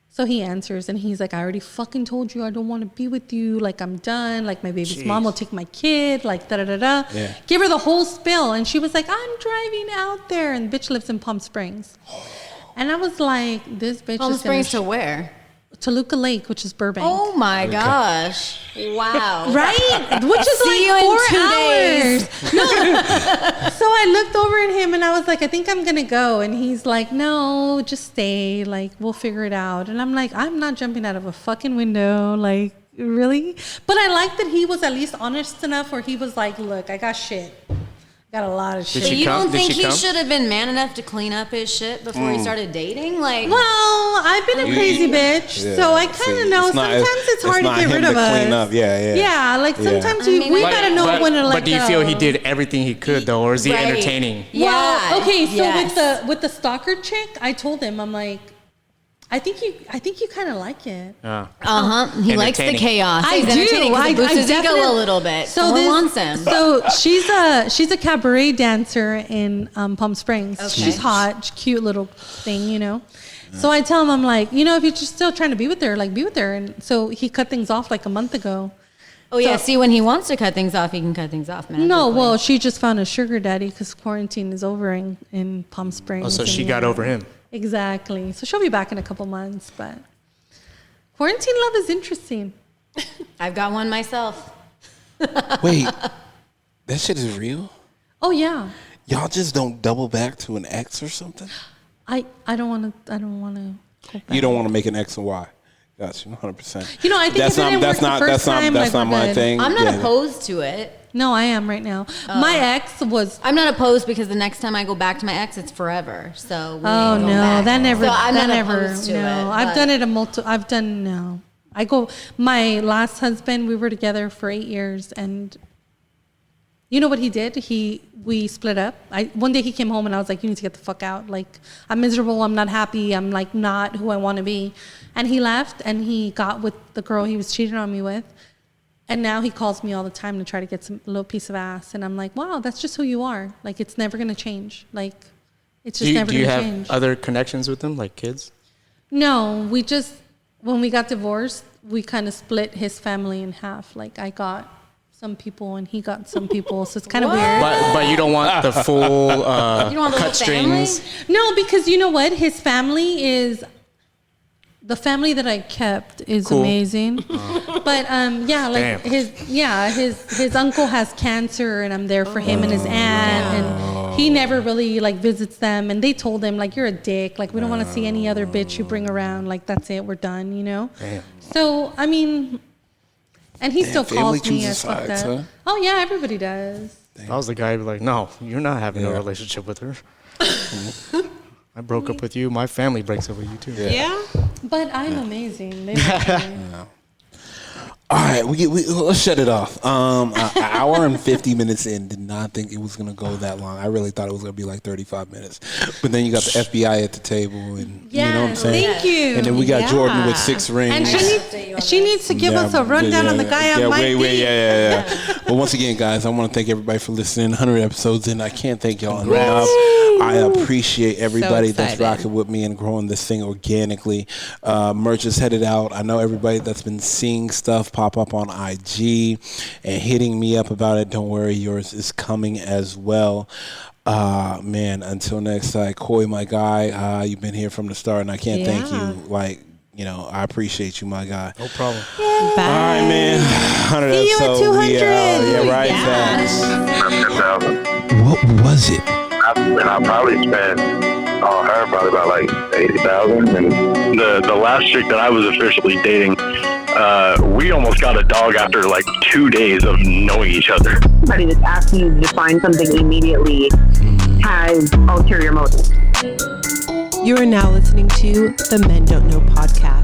So he answers and he's like, I already fucking told you I don't want to be with you. Like, I'm done. Like, my baby's mom will take my kid. Like, da-da-da-da. Yeah. Give her the whole spill. And she was like, I'm driving out there. And the bitch lives in Palm Springs. And I was like, this bitch Palm is gonna Springs to where? Toluca Lake, which is Burbank. Oh my gosh! Wow. Right? Which is See you like in 4 2 hours. days. No. So I looked over at him and I was like, I think I'm gonna go. And he's like, no, just stay. Like, we'll figure it out. And I'm like, I'm not jumping out of a fucking window. Like, really? But I like that he was at least honest enough where he was like, look, I got shit. Got a lot of shit. So you don't think he should have been man enough to clean up his shit before he started dating? Like, Well, I've been a crazy bitch, Yeah. so I kind of See, know it's not- sometimes it's hard not to get him rid of us. clean up. Yeah. Yeah, like sometimes I mean, we But- gotta know when to let go. But do you feel he did everything he could though, or is he Right. entertaining? Yeah. Well, okay, so yes. with the stalker chick, I told him, I'm like, I think you kind of like it. He likes the Entertaining. chaos. I He's entertaining do. 'cause it boosts his ego definitely- a little bit. So So this- wants him. So she's a cabaret dancer in Palm Springs. Okay. She's hot, cute little thing. So I tell him, I'm like, if you're just still trying to be with her, like be with her. And so he cut things off like a month ago. Oh yeah. So- See, when he wants to cut things off, he can cut things off, man. No, well, she just found a sugar daddy because quarantine is over in Palm Springs. Oh, so and, she you got know, over him. Exactly. So she'll be back in a couple months, but quarantine love is interesting. I've got one myself. Wait, that shit is real? Oh yeah. Y'all just don't double back to an ex or something? I don't want to go back. You don't want to make an X and Y. Gotcha, 100%. You know, I think if it didn't work the first time, that's like, not we're my good. thing. I'm not Yeah. opposed to it. No, I am right now. My ex was. I'm not opposed because the next time I go back to my ex, it's forever. So we Oh need to go no, back. that never. So I'm that not never. opposed to No, it. I've but- done it I've done no. I go. My last husband, we were together for 8 years, and you know what he did? We split up. One day he came home and I was like, "You need to get the fuck out. Like, I'm miserable. I'm not happy. I'm like not who I want to be." And he left, and he got with the girl he was cheating on me with. And now he calls me all the time to try to get some little piece of ass, and I'm like, "Wow, that's just who you are. Like, it's never gonna change. Like, it's just never Do you gonna have change." other connections with them, like kids? No, we just, when we got divorced, we kind of split his family in half. Like, I got some people and he got some people, so it's kind of weird. But you don't want the full You don't want the cut whole family? strings. No, because you know what? His family is, the family that I kept is Cool. amazing. But yeah, like Damn. his uncle has cancer, and I'm there for him and his aunt, and he never really like visits them. And they told him like, "You're a dick. Like, we don't want to see any other bitch you bring around. Like, that's it. We're done. You know." Damn. So I mean, and he still family calls me chooses as fucked sides, up. huh? Oh yeah, everybody does. If I was the guy, I'd be like, no, you're not having a relationship with her. I broke up with you. My family breaks up with you too. Yeah. But I'm amazing. They love me. All right, let's shut it off. An hour and 50 minutes in. Did not think it was gonna go that long. I really thought it was gonna be like 35 minutes. But then you got the FBI at the table, and you know what I'm saying. Thank you. And then we got Jordan with 6 rings. And she needs to give us a rundown on the guy on my beat. Yeah. But once again, guys, I want to thank everybody for listening. 100 episodes in. I can't thank y'all enough. I appreciate everybody that's excited. rocking with me and growing this thing organically. Merch is headed out. I know everybody that's been seeing stuff pop up on IG and hitting me up about it. Don't worry, yours is coming as well. Man, until next time, Koi, my guy, you've been here from the start, and I can't thank you. Like, you know, I appreciate you, my guy. No problem. Bye. All right, man. 100 See you at episodes. 200. Yeah, right. Facts. 10,000. What was it? I probably spent on her probably about like 80,000. And the last chick that I was officially dating, we almost got a dog after like 2 days of knowing each other. Somebody that's asking you to define something immediately has ulterior motives. You are now listening to the Men Don't Know podcast.